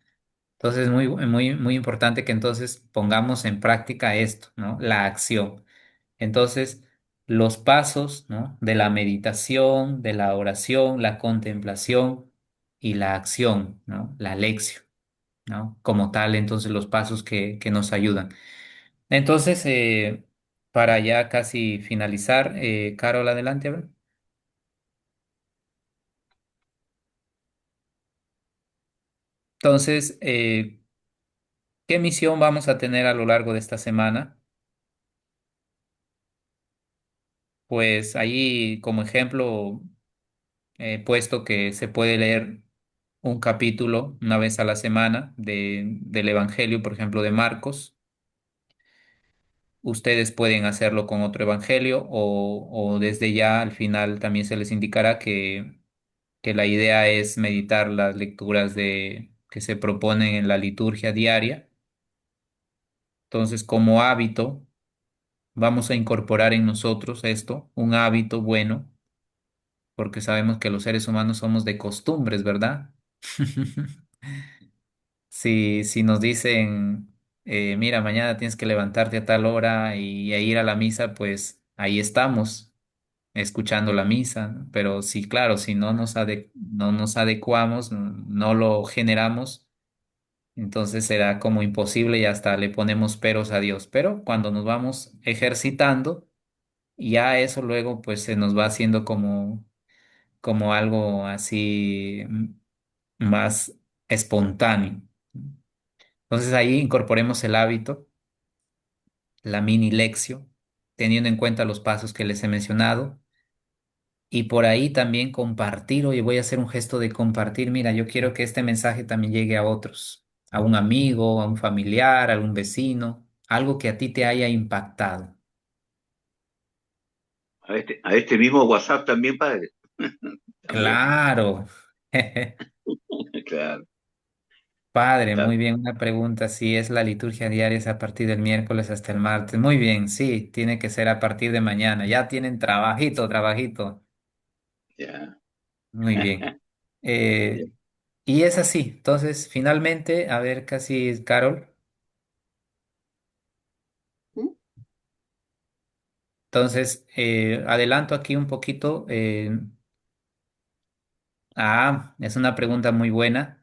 Entonces es muy importante que entonces pongamos en práctica esto, ¿no? La acción. Entonces, los pasos, ¿no? De la meditación, de la oración, la contemplación y la acción, ¿no? La lección, ¿no? Como tal, entonces los pasos que nos ayudan. Entonces, para ya casi finalizar, Carol, adelante, a ver. Entonces, ¿qué misión vamos a tener a lo largo de esta semana? Pues ahí como ejemplo he puesto que se puede leer un capítulo una vez a la semana del Evangelio, por ejemplo, de Marcos. Ustedes pueden hacerlo con otro evangelio o desde ya al final también se les indicará que la idea es meditar las lecturas que se proponen en la liturgia diaria. Entonces, como hábito, vamos a incorporar en nosotros esto, un hábito bueno, porque sabemos que los seres humanos somos de costumbres, ¿verdad? Si nos dicen, mira, mañana tienes que levantarte a tal hora e ir a la misa, pues ahí estamos, escuchando la misa, ¿no? Pero sí, claro, si no nos adecuamos, no lo generamos, entonces será como imposible y hasta le ponemos peros a Dios. Pero cuando nos vamos ejercitando, ya eso luego pues se nos va haciendo como algo así más espontáneo. Entonces ahí incorporemos el hábito, la mini lección, teniendo en cuenta los pasos que les he mencionado. Y por ahí también compartir, oye, voy a hacer un gesto de compartir. Mira, yo quiero que este mensaje también llegue a otros, a un amigo, a un familiar, a un vecino, algo que a ti te haya impactado. A este mismo WhatsApp también, padre. También, Claro. claro. Padre, Está, muy bien, una pregunta. Si es la liturgia diaria, es a partir del miércoles hasta el martes. Muy bien, sí, tiene que ser a partir de mañana. Ya tienen trabajito, trabajito. ya. Muy bien. Ya. Eh, y es así. Entonces, finalmente, a ver, casi, Carol. ¿Mm? Entonces, adelanto aquí un poquito. Es una pregunta muy buena.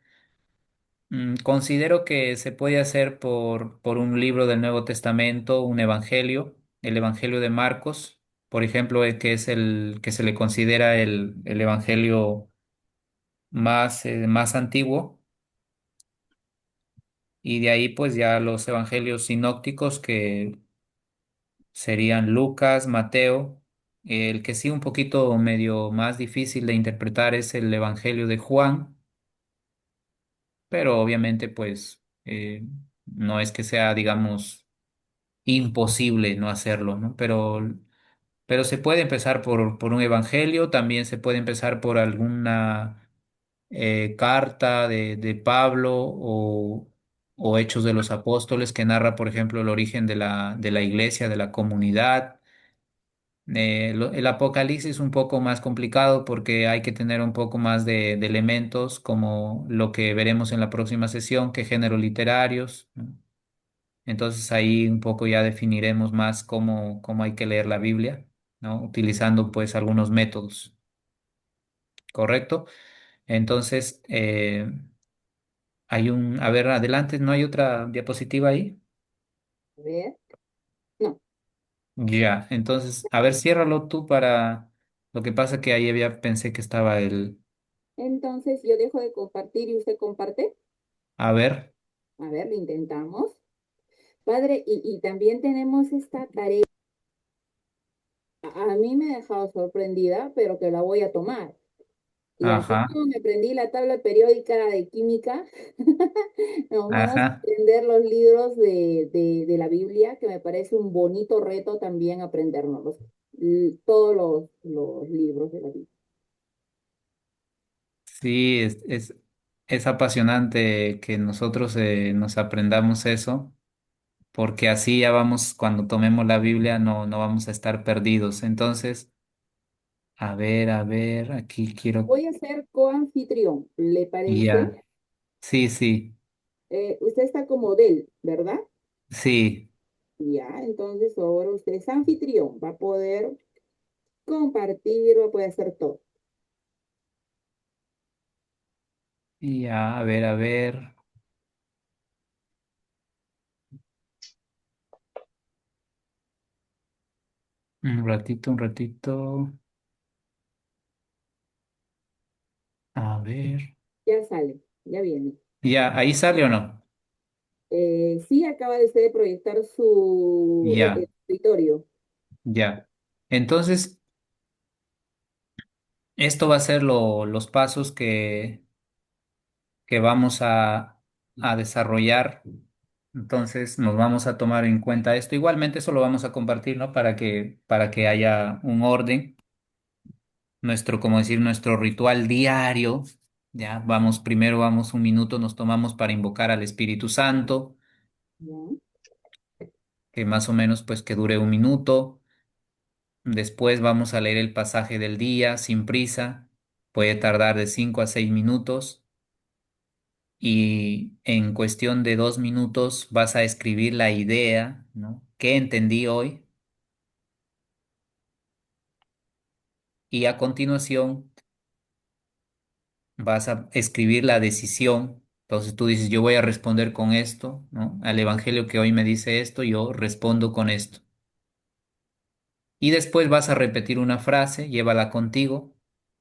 Considero que se puede hacer por un libro del Nuevo Testamento, un evangelio, el Evangelio de Marcos, por ejemplo, que es el que se le considera el evangelio más antiguo, y de ahí pues ya los evangelios sinópticos que serían Lucas, Mateo. El que sí un poquito medio más difícil de interpretar es el Evangelio de Juan, pero obviamente pues no es que sea, digamos, imposible no hacerlo, ¿no? Pero se puede empezar por un evangelio, también se puede empezar por alguna carta de Pablo o Hechos de los Apóstoles que narra, por ejemplo, el origen de la iglesia, de la comunidad. El Apocalipsis es un poco más complicado porque hay que tener un poco más de elementos como lo que veremos en la próxima sesión, que géneros literarios, ¿no? Entonces ahí un poco ya definiremos más cómo hay que leer la Biblia. ¿no? Utilizando pues algunos métodos, ¿correcto? Entonces, a ver, adelante, ¿no hay otra diapositiva ahí? A ver, no. Ya, entonces, a ver, ciérralo tú para... Lo que pasa que ahí pensé que estaba el... Entonces yo dejo de compartir y usted comparte. A ver, A ver, lo intentamos. Padre, y también tenemos esta tarea. A mí me ha dejado sorprendida, pero que la voy a tomar. Y así ajá, como me aprendí la tabla periódica de química, nos vamos a ajá. aprender los libros de la Biblia, que me parece un bonito reto también aprendernos todos los libros de la Biblia. Sí, es apasionante que nosotros nos aprendamos eso, porque así ya vamos, cuando tomemos la Biblia, no vamos a estar perdidos. Entonces, a ver, aquí quiero... Voy a ser coanfitrión, ¿le parece? Ya, sí, sí, Usted está como Del, ¿verdad? sí, Ya, entonces ahora usted es anfitrión, va a poder compartir, va a poder hacer todo. ya, a ver, un ratito, a ver. Ya sale, ya viene. Ya, ¿ahí sale o no? Sí, acaba de usted proyectar su Ya, escritorio. ya. Entonces, esto va a ser los pasos que vamos a desarrollar. Entonces, nos vamos a tomar en cuenta esto. Igualmente, eso lo vamos a compartir, ¿no? Para que haya un orden. Nuestro, como decir, nuestro ritual diario. Ya, primero vamos un minuto, nos tomamos para invocar al Espíritu Santo, ¿Ya? que más o menos pues que dure un minuto. Después vamos a leer el pasaje del día sin prisa. Puede tardar de 5 a 6 minutos. Y en cuestión de 2 minutos vas a escribir la idea, ¿no? ¿Qué entendí hoy? Y a continuación vas a escribir la decisión. Entonces tú dices, yo voy a responder con esto, ¿no? Al evangelio que hoy me dice esto, yo respondo con esto. Y después vas a repetir una frase, llévala contigo.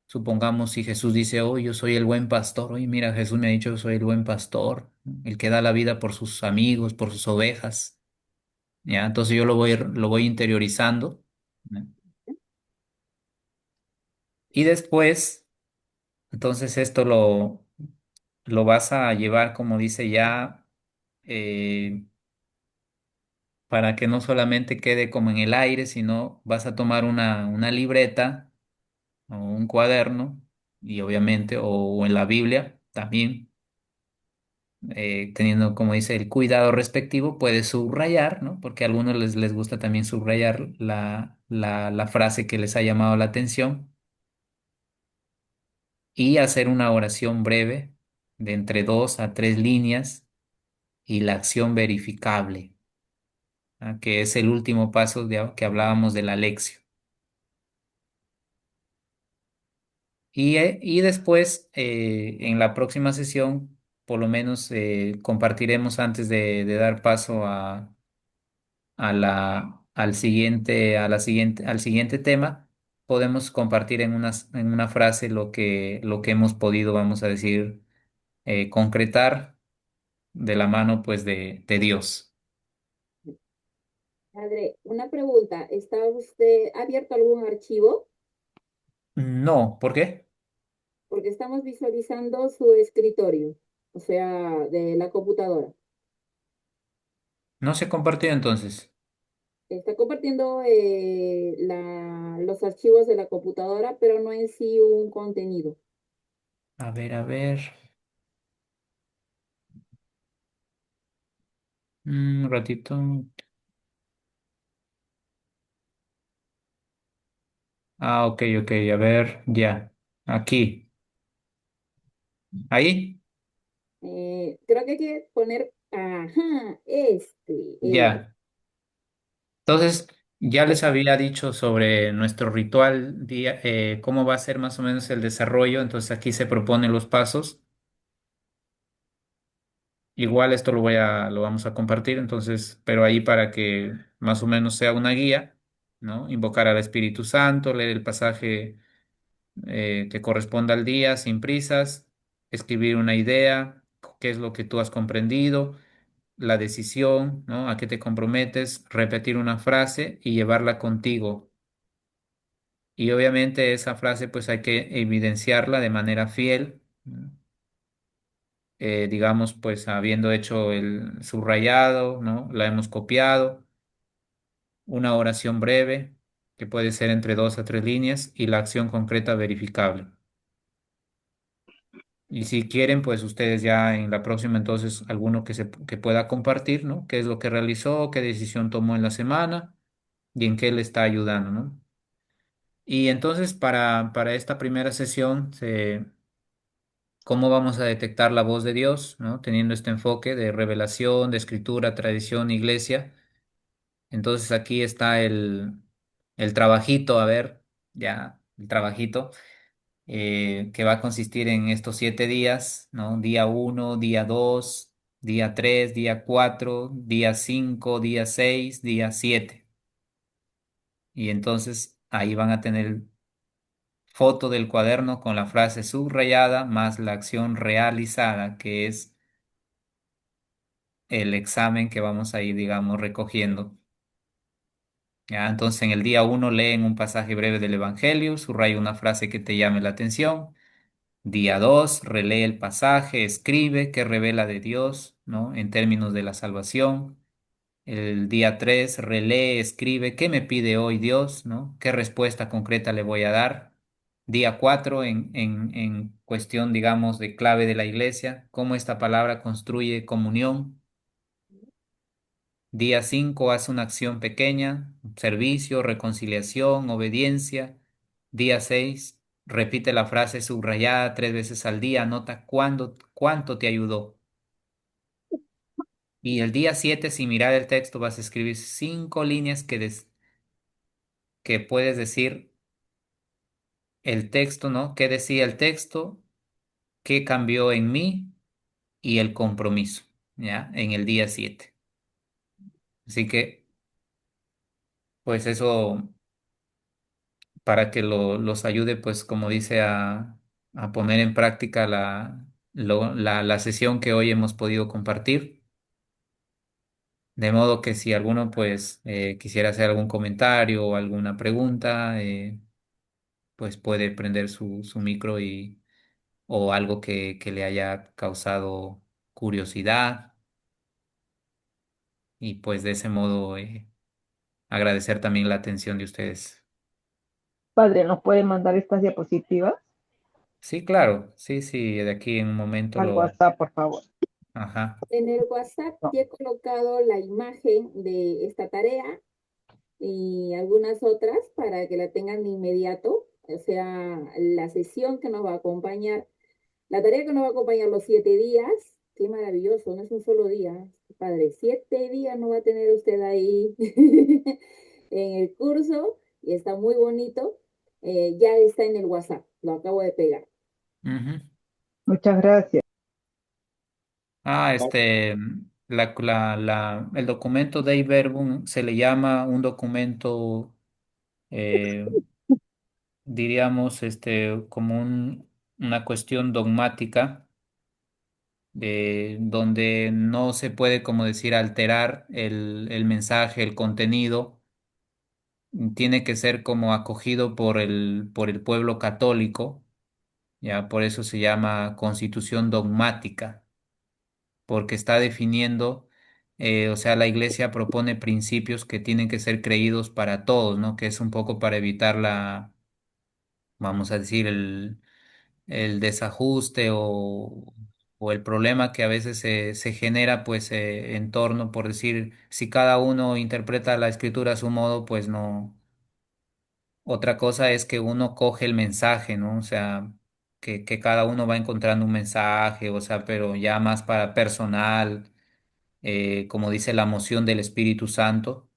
Supongamos si Jesús dice, oh, yo soy el buen pastor. Oye, mira, Jesús me ha dicho, yo soy el buen pastor, ¿no? El que da la vida por sus amigos, por sus ovejas. ¿Ya? Entonces yo lo voy interiorizando, ¿no? Y después, entonces lo vas a llevar, como dice ya, eh, para que no solamente quede como en el aire, sino vas a tomar una libreta o un cuaderno, y obviamente, o en la Biblia también, teniendo, como dice, el cuidado respectivo, puedes subrayar, ¿no? Porque a algunos les gusta también subrayar la frase que les ha llamado la atención y hacer una oración breve de entre 2 a 3 líneas y la acción verificable, ¿ah? Que es el último paso que hablábamos de la lección. Y después, en la próxima sesión, por lo menos compartiremos antes de dar paso al siguiente tema, podemos compartir en una frase lo que hemos podido, vamos a decir, concretar de la mano, pues, de Dios. Padre, una pregunta. ¿Está usted abierto a algún archivo? No, ¿por qué? Porque estamos visualizando su escritorio, o sea, de la computadora. No se compartió entonces. Está compartiendo los archivos de la computadora, pero no en sí un contenido. A ver. Un ratito. Ah, ok, ok. A ver, ya. Aquí. Ahí. Creo que hay que poner, ajá, Ya. Entonces, Ya les había dicho sobre nuestro ritual, cómo va a ser más o menos el desarrollo, entonces aquí se proponen los pasos. Igual esto lo vamos a compartir, entonces, pero ahí para que más o menos sea una guía, ¿no? Invocar al Espíritu Santo, leer el pasaje que corresponda al día sin prisas, escribir una idea, qué es lo que tú has comprendido, la decisión, ¿no? A qué te comprometes, repetir una frase y llevarla contigo. Y obviamente esa frase pues hay que evidenciarla de manera fiel, ¿no? Digamos pues habiendo hecho el subrayado, ¿no? La hemos copiado, una oración breve que puede ser entre 2 a 3 líneas y la acción concreta verificable. Y si quieren, pues ustedes ya en la próxima, entonces, alguno que pueda compartir, ¿no? ¿Qué es lo que realizó, qué decisión tomó en la semana y en qué le está ayudando, ¿no? Y entonces, para esta primera sesión, ¿cómo vamos a detectar la voz de Dios, ¿no? Teniendo este enfoque de revelación, de escritura, tradición, iglesia. Entonces, aquí está el trabajito, a ver, ya, el trabajito. Que va a consistir en estos 7 días, ¿no? Día 1, día 2, día 3, día 4, día 5, día 6, día 7. Y entonces ahí van a tener foto del cuaderno con la frase subrayada más la acción realizada, que es el examen que vamos a ir, digamos, recogiendo. Ya, entonces en el día 1 leen un pasaje breve del Evangelio, subraya una frase que te llame la atención. Día 2, relee el pasaje, escribe qué revela de Dios, ¿no? En términos de la salvación. El día 3, relee, escribe qué me pide hoy Dios, ¿no? ¿Qué respuesta concreta le voy a dar? Día 4, en cuestión, digamos, de clave de la iglesia, cómo esta palabra construye comunión. Día 5, hace una acción pequeña, servicio, reconciliación, obediencia. Día 6, repite la frase subrayada 3 veces al día, anota cuánto te ayudó. Y el día 7, sin mirar el texto, vas a escribir 5 líneas que puedes decir el texto, ¿no? ¿Qué decía el texto? ¿Qué cambió en mí? Y el compromiso, ¿ya? En el día 7. Así que, pues eso para que los ayude, pues como dice, a poner en práctica la sesión que hoy hemos podido compartir. De modo que si alguno pues quisiera hacer algún comentario o alguna pregunta, pues puede prender su micro o algo que le haya causado curiosidad y pues de ese modo agradecer también la atención de ustedes. Padre, ¿nos puede mandar estas diapositivas Sí, claro, sí, sí, de aquí en un momento al WhatsApp, por favor? Ajá. En el WhatsApp No. ya he colocado la imagen de esta tarea y algunas otras para que la tengan de inmediato, o sea, la sesión que nos va a acompañar, la tarea que nos va a acompañar los 7 días. Qué maravilloso, no es un solo día, padre, 7 días no va a tener usted ahí en el curso y está muy bonito. Ya está en el WhatsApp, lo acabo de pegar. Ujú. Muchas gracias. El documento Dei Verbum se le llama un documento, eh, diríamos, como una cuestión dogmática, donde no se puede, como decir, alterar el mensaje, el contenido. Tiene que ser como acogido por el pueblo católico, ya por eso se llama Constitución dogmática, porque está definiendo, o sea, la iglesia propone principios que tienen que ser creídos para todos, ¿no? Que es un poco para evitar vamos a decir, el desajuste o el problema que a veces se genera, pues, en torno, por decir, si cada uno interpreta la escritura a su modo, pues no. Otra cosa es que uno coge el mensaje, ¿no? O sea, que cada uno va encontrando un mensaje, o sea, pero ya más para personal, como dice la moción del Espíritu Santo.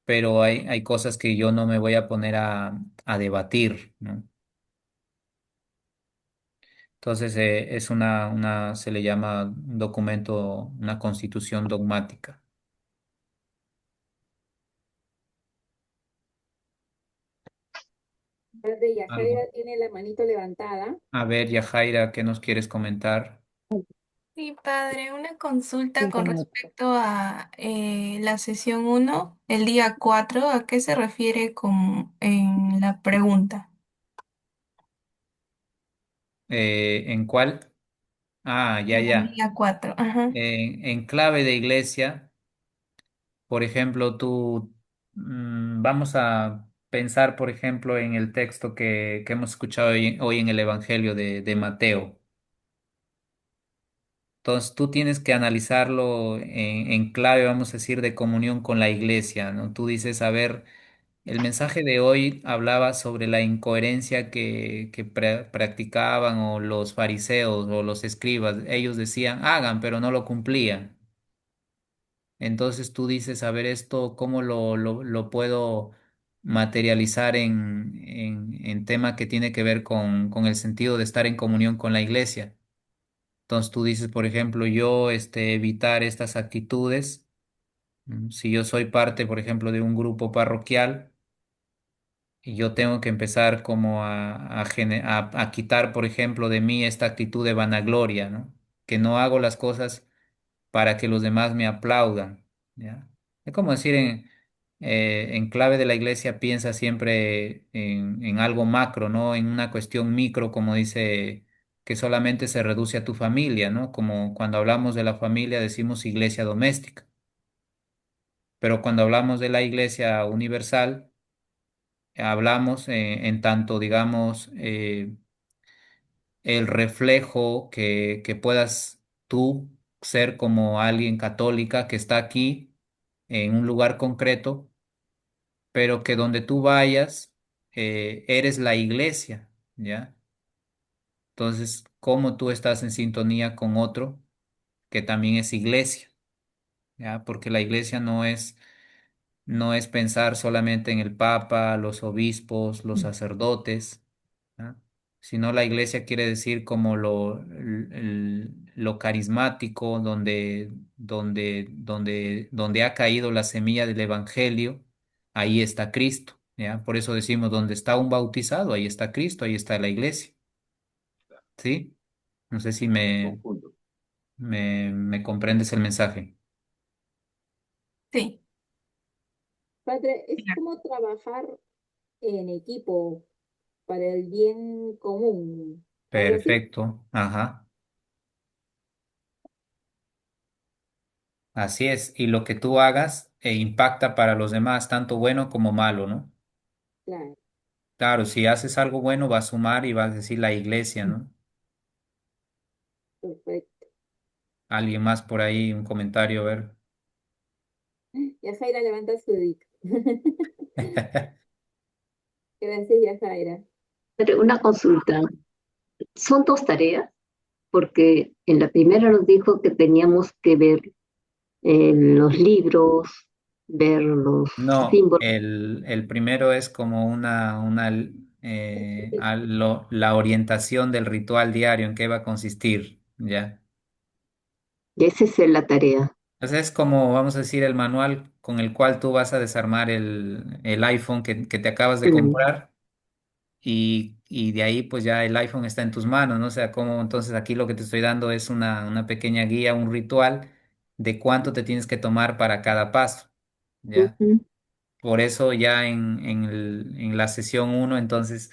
pero hay cosas que yo no me voy a poner a debatir, ¿no? Entonces, es se le llama un documento, una constitución dogmática. Padre Algo. Yajaira tiene la manito levantada. A ver, Yajaira, ¿qué nos quieres comentar? Sí, padre, una consulta Cinco con minutos. respecto a la sesión uno, el día 4. ¿A qué se refiere con, en la pregunta? ¿En cuál? Ah, ya, En el ya. día 4. Ajá. En clave de iglesia, por ejemplo, vamos a pensar, por ejemplo, en el texto que hemos escuchado hoy en el Evangelio de Mateo. Entonces, tú tienes que analizarlo en clave, vamos a decir, de comunión con la iglesia, ¿no? Tú dices, a ver, el mensaje de hoy hablaba sobre la incoherencia que practicaban o los fariseos o los escribas. Ellos decían, hagan, pero no lo cumplían. Entonces tú dices, a ver, esto, ¿cómo lo puedo materializar en tema que tiene que ver con el sentido de estar en comunión con la iglesia? Entonces tú dices, por ejemplo, yo evitar estas actitudes. Si yo soy parte, por ejemplo, de un grupo parroquial y yo tengo que empezar como a quitar, por ejemplo, de mí esta actitud de vanagloria, ¿no? Que no hago las cosas para que los demás me aplaudan, ¿ya? Es como decir, en clave de la iglesia piensa siempre en algo macro, ¿no? En una cuestión micro, como dice, que solamente se reduce a tu familia, ¿no? Como cuando hablamos de la familia decimos iglesia doméstica, pero cuando hablamos de la iglesia universal, hablamos en tanto, digamos, el reflejo que puedas tú ser como alguien católica que está aquí en un lugar concreto, pero que donde tú vayas, eres la iglesia, ¿ya? Entonces, ¿cómo tú estás en sintonía con otro que también es iglesia? ¿Ya? Porque la iglesia no es pensar solamente en el papa, los obispos, los sacerdotes, ¿ah? Sino la iglesia quiere decir como lo carismático, donde ha caído la semilla del evangelio, ahí está Cristo, ¿ya? Por eso decimos, donde está un bautizado, ahí está Cristo, ahí está la iglesia, ¿sí? No sé si Conjunto. me comprendes el mensaje. Sí. Padre, es como trabajar en equipo para el bien común, algo así. Perfecto, ajá. Así es, y lo que tú hagas impacta para los demás, tanto bueno como malo, ¿no? Claro, Claro, si haces algo bueno, va a sumar y va a decir la iglesia, ¿no? perfecto. Alguien más por ahí, un comentario, a ver. Yajaira levanta su dedito. Gracias, Yajaira. Pero una consulta. Son dos tareas, porque en la primera nos dijo que teníamos que ver los libros, ver los No, símbolos. el primero es como la orientación del ritual diario, en qué va a consistir, ¿ya? Y esa es la tarea. Entonces es como, vamos a decir, el manual con el cual tú vas a desarmar el iPhone que te acabas de Mm, comprar. Y de ahí pues ya el iPhone está en tus manos, ¿no? O sea, como entonces aquí lo que te estoy dando es una pequeña guía, un ritual de cuánto te tienes que tomar para cada paso, ¿ya? ujú. Por eso ya en la sesión uno entonces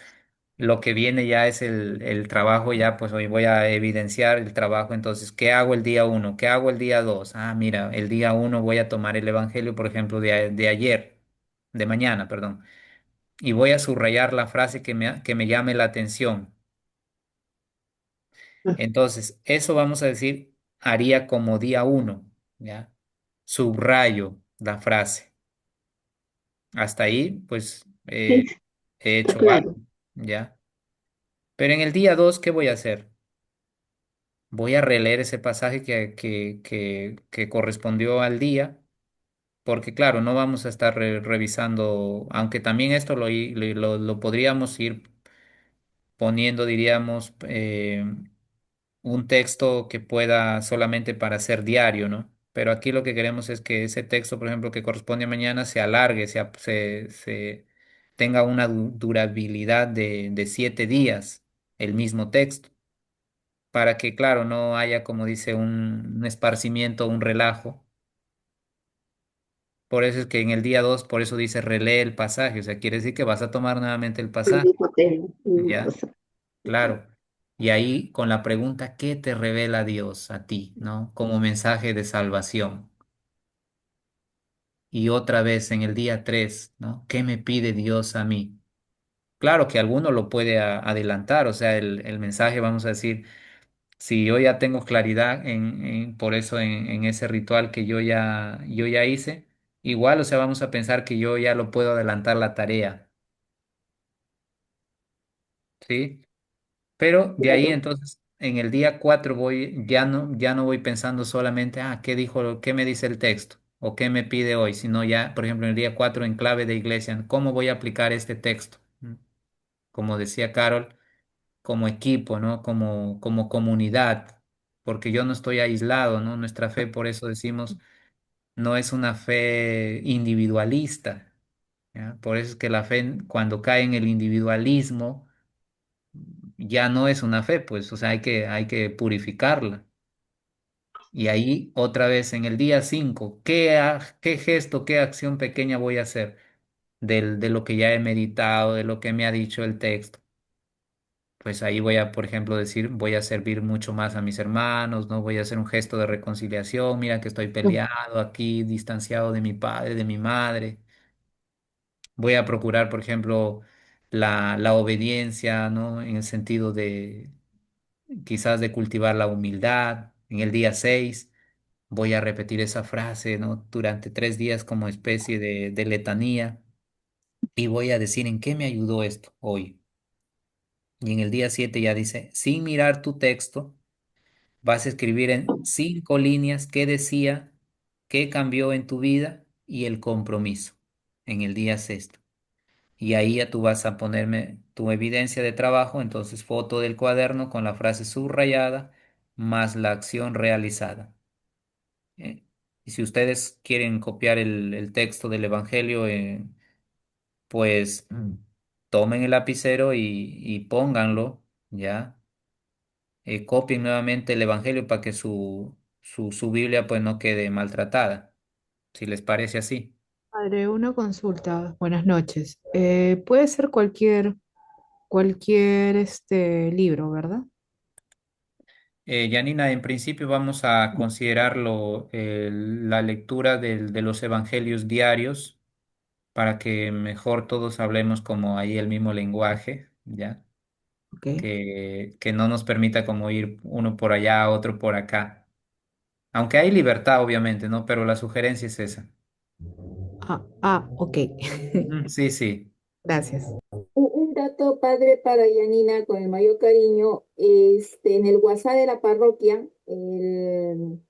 lo que viene ya es el trabajo, ya pues hoy voy a evidenciar el trabajo, entonces, ¿qué hago el día uno? ¿Qué hago el día dos? Ah, mira, el día uno voy a tomar el Evangelio, por ejemplo, de ayer, de mañana, perdón, y voy a subrayar la frase que me llame la atención. Entonces, eso vamos a decir, haría como día uno, ¿ya? Subrayo la frase. Hasta ahí, pues, Sí, he está hecho algo, claro. ¿ya? Pero en el día dos, ¿qué voy a hacer? Voy a releer ese pasaje que correspondió al día porque claro, no vamos a estar revisando, aunque también esto lo podríamos ir poniendo, diríamos, un texto que pueda solamente para ser diario, ¿no? Pero aquí lo que queremos es que ese texto, por ejemplo, que corresponde a mañana, se alargue, tenga una durabilidad de 7 días, el mismo texto, para que, claro, no haya, como dice, un esparcimiento, un relajo. Por eso es que en el día 2 por eso dice relee el pasaje, o sea, quiere decir que vas a tomar nuevamente el El pasaje, mismo tema, el mismo ¿ya? pasaje. Claro. Y ahí con la pregunta, ¿qué te revela Dios a ti, ¿no? Como mensaje de salvación. Y otra vez en el día 3, ¿no? ¿Qué me pide Dios a mí? Claro que alguno lo puede adelantar, o sea, el mensaje, vamos a decir, si yo ya tengo claridad por eso en ese ritual que yo ya hice, igual, o sea, vamos a pensar que yo ya lo puedo adelantar la tarea, ¿sí? Pero de ahí Claro. entonces, en el día 4 ya no voy pensando solamente, ¿qué me dice el texto? ¿O qué me pide hoy? Sino ya, por ejemplo, en el día 4 en clave de iglesia, ¿cómo voy a aplicar este texto? Como decía Carol, como equipo, ¿no? Como comunidad, porque yo no estoy aislado, ¿no? Nuestra fe, por eso decimos, no es una fe individualista, ¿ya? Por eso es que la fe, cuando cae en el individualismo, ya no es una fe, pues, o sea, hay que purificarla. Y ahí otra vez en el día 5, ¿qué gesto, qué acción pequeña voy a hacer de lo que ya he meditado, de lo que me ha dicho el texto? Pues ahí voy a, por ejemplo, decir, voy a servir mucho más a mis hermanos, ¿no? Voy a hacer un gesto de reconciliación, mira que estoy peleado aquí, distanciado de mi padre, de mi madre. Voy a procurar, por ejemplo, la obediencia, ¿no? En el sentido de quizás de cultivar la humildad. En el día 6 voy a repetir esa frase, ¿no? Durante 3 días como especie de letanía y voy a decir en qué me ayudó esto hoy. Y en el día 7 ya dice, sin mirar tu texto, vas a escribir en 5 líneas qué decía, qué cambió en tu vida y el compromiso en el día sexto. Y ahí ya tú vas a ponerme tu evidencia de trabajo, entonces foto del cuaderno con la frase subrayada más la acción realizada. Y si ustedes quieren copiar el texto del Evangelio, pues tomen el lapicero y pónganlo, ¿ya? Copien nuevamente el Evangelio para que su Biblia pues no quede maltratada, si les parece así. Padre, una consulta. Buenas noches. Puede ser cualquier libro, ¿verdad? Yanina, en principio vamos a considerarlo la lectura de los evangelios diarios para que mejor todos hablemos como ahí el mismo lenguaje, ¿ya? Ok. Que no nos permita como ir uno por allá, otro por acá. Aunque hay libertad, obviamente, ¿no? Pero la sugerencia es esa. Ok. Sí, sí. Gracias. Un dato, padre, para Yanina, con el mayor cariño, en el WhatsApp de la parroquia, el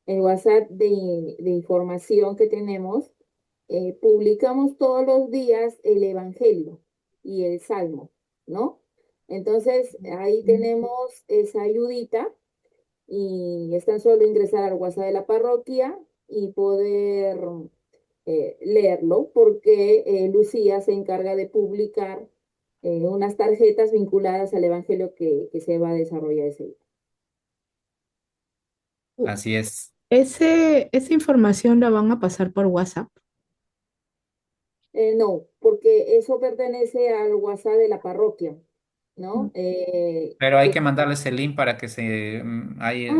WhatsApp de información que tenemos, publicamos todos los días el Evangelio y el Salmo, ¿no? Entonces, ahí tenemos esa ayudita y es tan solo ingresar al WhatsApp de la parroquia y poder leerlo, porque Lucía se encarga de publicar unas tarjetas vinculadas al Evangelio que se va a desarrollar ese día. Así es. Esa información la van a pasar por WhatsApp. No, porque eso pertenece al WhatsApp de la parroquia, ¿no? Pero hay que mandarles el link para que Ah, ya,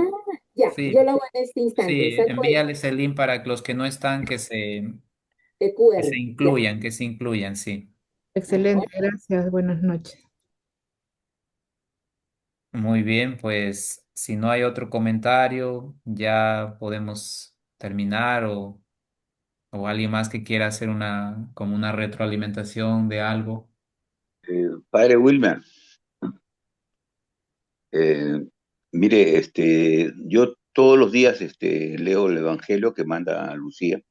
yo sí, lo hago en este instante, sí, saco envíales el link para que los que no están, el que se QR, ya. incluyan, que se incluyan, sí. Excelente, gracias. Buenas noches. Muy bien, pues si no hay otro comentario, ya podemos terminar o alguien más que quiera hacer como una retroalimentación de algo. Padre Wilmer, eh, mire, yo todos los días leo el Evangelio que manda Lucía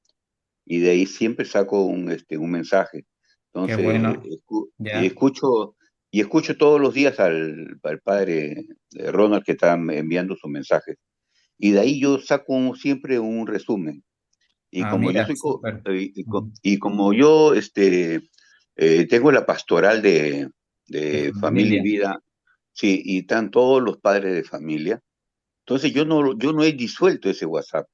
y de ahí siempre saco un mensaje. Qué Entonces, bueno, y ya. escucho todos los días al padre Ronald que está enviando sus mensajes. Y de ahí yo saco siempre un resumen. Y Ah, como yo mira, soy súper. Ujú. y como yo tengo la pastoral De de familia y familia. vida, sí, y están todos los padres de familia. Entonces yo no he disuelto ese WhatsApp.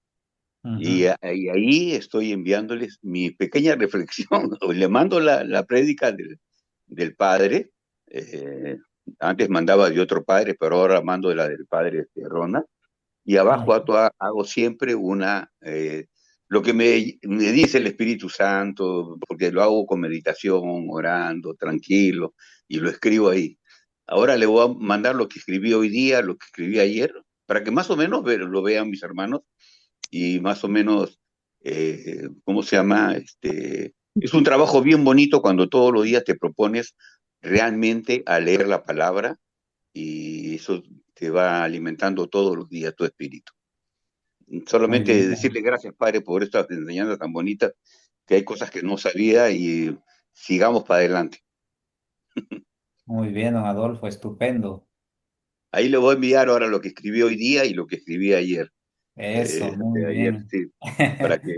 Ujú. Y ahí estoy enviándoles mi pequeña reflexión. Le mando la prédica del padre. eh, Antes mandaba de otro padre, pero ahora mando de la del padre Ronald. Y abajo Ah, hago siempre lo que me dice el Espíritu Santo, porque lo hago con meditación, orando, tranquilo, y lo escribo ahí. Ahora le voy a mandar lo que escribí hoy día, lo que escribí ayer, para que más o menos lo vean mis hermanos y más o menos, ¿cómo se llama? Es un trabajo bien bonito cuando todos los días te propones realmente a leer la palabra y eso te va alimentando todos los días tu espíritu. muy Solamente bien, decirle gracias, Padre, por estas enseñanzas tan bonitas, que hay cosas que no sabía y sigamos para adelante. muy bien, don Adolfo, estupendo. Ahí le voy a enviar ahora lo que escribí hoy día y lo que escribí ayer. Eso, muy Ayer, bien. sí, para que,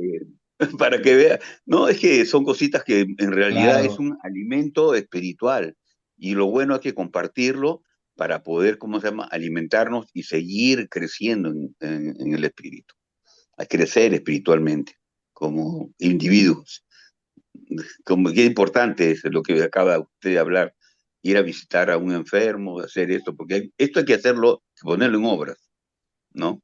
para que vea. No, es que son cositas que en realidad es Claro, un alimento espiritual y lo bueno es que compartirlo para poder, ¿cómo se llama?, alimentarnos y seguir creciendo en el espíritu, a crecer espiritualmente como individuos. Como qué importante es lo que acaba usted de hablar, ir a visitar a un enfermo, hacer esto, porque esto hay que hacerlo, ponerlo en obras, ¿no?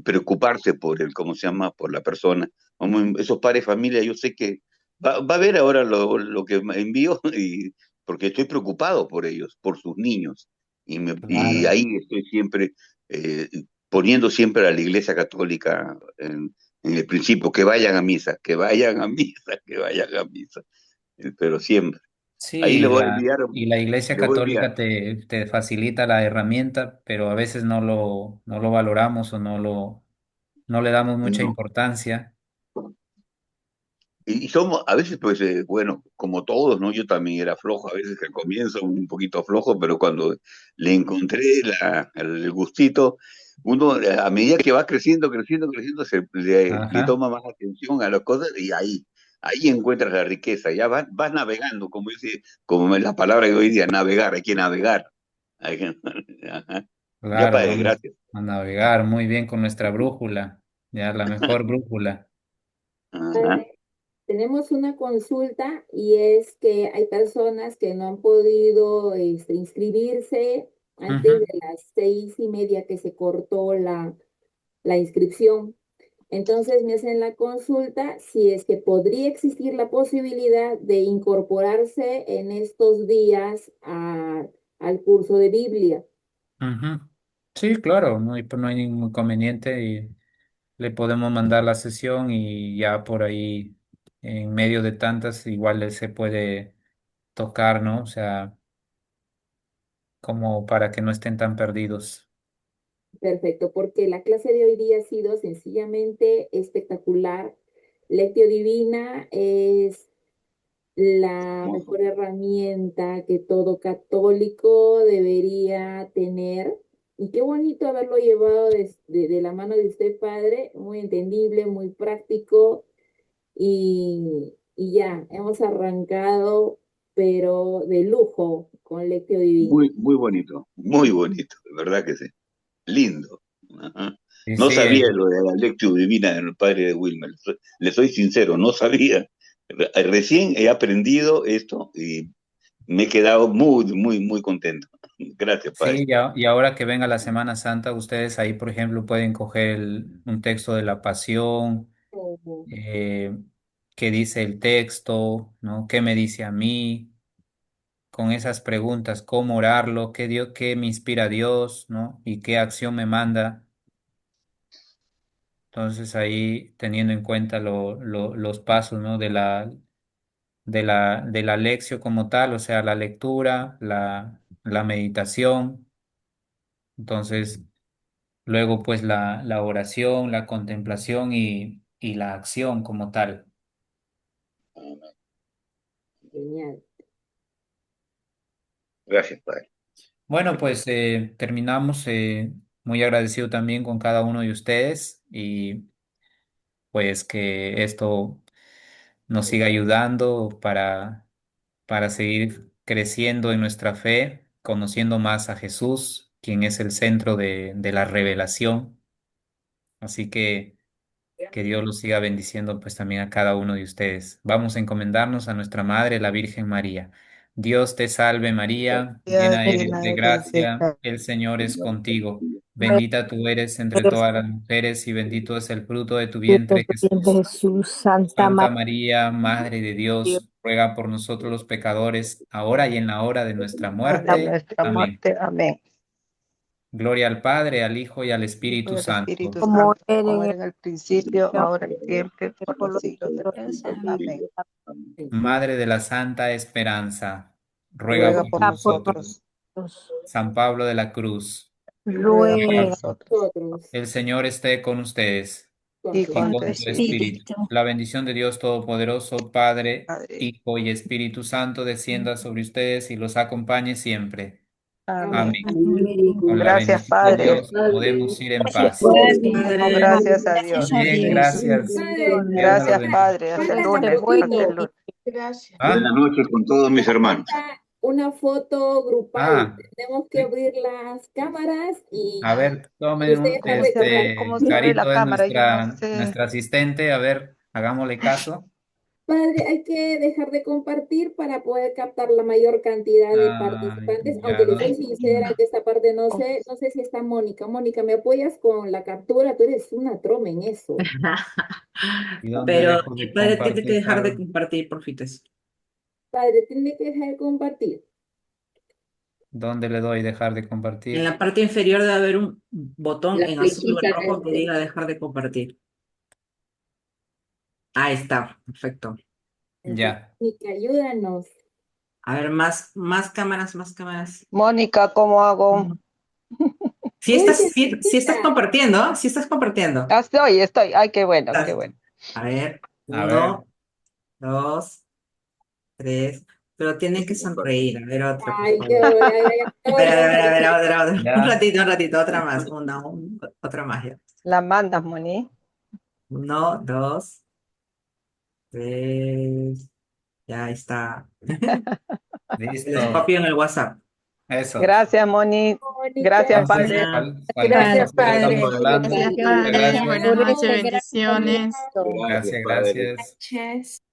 Preocuparse por el, ¿cómo se llama? Por la persona. Como esos padres de familia, yo sé que va a ver ahora lo que me envío y porque estoy preocupado por ellos, por sus niños. Y claro. ahí estoy siempre poniendo siempre a la Iglesia Católica en el principio, que vayan a misa, que vayan a misa, que vayan a misa. Pero siempre. Ahí Sí, y la Iglesia le voy a enviar. Católica te facilita la herramienta, pero a veces no lo valoramos o no le damos mucha No, importancia. y somos, a veces, pues, bueno, como todos, ¿no? Yo también era flojo, a veces que al comienzo un poquito flojo, pero cuando le encontré el gustito, uno a medida que va creciendo, creciendo, creciendo, le Ajá, toma más atención a las cosas y ahí encuentras la riqueza, ya vas navegando, como dice, como es la palabra de hoy día, navegar, hay que navegar. Hay que- Ajá. Ya, claro, padre, vamos gracias. a navegar muy bien con nuestra brújula, ya la mejor brújula. Ajá. Tenemos una consulta y es que hay personas que no han podido inscribirse antes Ujú. de las 6:30 que se cortó la inscripción. Entonces me hacen la consulta si es que podría existir la posibilidad de incorporarse en estos días al curso de Biblia. Ujú. Sí, claro, no hay ningún inconveniente y le podemos mandar la sesión y ya por ahí, en medio de tantas, igual se puede tocar, ¿no? O sea, como para que no estén tan perdidos. Perfecto, porque la clase de hoy día ha sido sencillamente espectacular. Lectio Divina es la Hermoso. mejor herramienta que todo católico debería tener. Y qué bonito haberlo llevado de la mano de usted, padre, muy entendible, muy práctico. Y ya, hemos arrancado, pero de lujo con Lectio Divina. Muy bonito, de verdad que sí. Lindo. Ajá. Y No sí, sabía lo de la lectio divina del padre de Wilmer. Le soy sincero, no sabía. Recién he aprendido esto y me he quedado muy, muy, muy contento. Gracias, padre. sí, y ahora que venga la Semana Santa, ustedes ahí, por ejemplo, pueden coger un texto de la Pasión, Ujú. eh, qué dice el texto, ¿no? ¿Qué me dice a mí? Con esas preguntas, cómo orarlo, qué me inspira Dios, ¿no? Y qué acción me manda. Entonces ahí teniendo en cuenta los pasos, ¿no? De la lección como tal, o sea, la lectura, la meditación, entonces luego pues la oración, la contemplación y la acción como tal. Genial. Gracias, Padre. Bueno, pues terminamos. Muy agradecido también con cada uno de ustedes y pues que esto nos siga ayudando para seguir creciendo en nuestra fe, conociendo más a Jesús, quien es el centro de la revelación. Así que Dios los siga bendiciendo pues también a cada uno de ustedes. Vamos a encomendarnos a nuestra Madre, la Virgen María. Dios te salve María, Dios, llena eres llena de eres de gracia, gracia. el Señor es contigo. Bendita tú eres entre todas las mujeres y bendito es el fruto de tu vientre, Jesús. Jesús, Santa Santa María, María, Madre de Dios, ruega por nosotros los pecadores, ahora y en la hora de nuestra hasta muerte. nuestra Amén. muerte. Amén. Gloria al Padre, al Hijo y al Hijo y Espíritu al Espíritu Santo. Santo, como era en el principio, ahora y siempre, por los siglos de los siglos. Amén. Madre de la Santa Esperanza, ruega Ruega por por nosotros. nosotros. San Pablo de la Cruz, Ruega por ruega. nosotros. Nosotros, El Señor esté con ustedes con Y tu y con con tu tu Espíritu, espíritu. La bendición de Dios Todopoderoso, Padre, Padre. Hijo y Espíritu Santo, descienda sobre ustedes y los acompañe siempre. Amén. Amén. Amén. Con la Gracias, bendición de Padre. Dios podemos ir en paz. Muchísimas gracias a Dios. Bien, gracias. Padre. Dios los Gracias, bendiga. Padre. Hasta el Falta la lunes. Hasta el fotito. lunes. Gracias. ¿Ah? Buenas noches con todos mis hermanos. Falta una foto grupal. Ah, Tenemos que abrir las cámaras y a ver, tomen ustedes ¿Cómo están se abre, recortando. cómo se abre la Carito es cámara? Yo no sé. nuestra asistente, a ver, hagámosle caso. Padre, hay que dejar de compartir para poder captar la mayor cantidad de Ah, participantes, ya, aunque les soy ¿dónde? sincera que esta parte no sé si está Mónica. Mónica, ¿me apoyas con la captura? Tú eres una troma en eso. ¿Y dónde Pero dejo de el padre tiene que compartir, dejar de Carol? compartir, porfitas. Padre, tiene que dejar de compartir. ¿Dónde le doy dejar de En compartir? la parte inferior debe haber un botón La en azul o en flechita rojo que verde. diga dejar de compartir. Ahí está, perfecto. Ya. Mónica, ayúdanos. A ver, más cámaras, más cámaras. Mónica, ¿cómo hago? Si Uy, estás, qué si estás chiquita. compartiendo, si estás compartiendo. Ah, estoy. Ay, qué bueno, qué Estás- bueno. A ver, A ver, 1, 2, 3. Pero tienen que sonreír. A ver, otra, por Ay, qué favor. A ver, a ver, a ver, otra. ya. Un ratito, otra más. Otra más ya. La mandas, Moni. 1, 2, 3. Ya está. Les Listo. copio en el WhatsApp. Eso. Gracias, Moni. Mónica. Gracias, Entonces, Padre. cualquier Gracias, cosa estamos Padre. hablando. Gracias, Muchas Padre. gracias. Buenas noches, Gracias, bendiciones. Gracias, Gracias, Padre. gracias. Noches.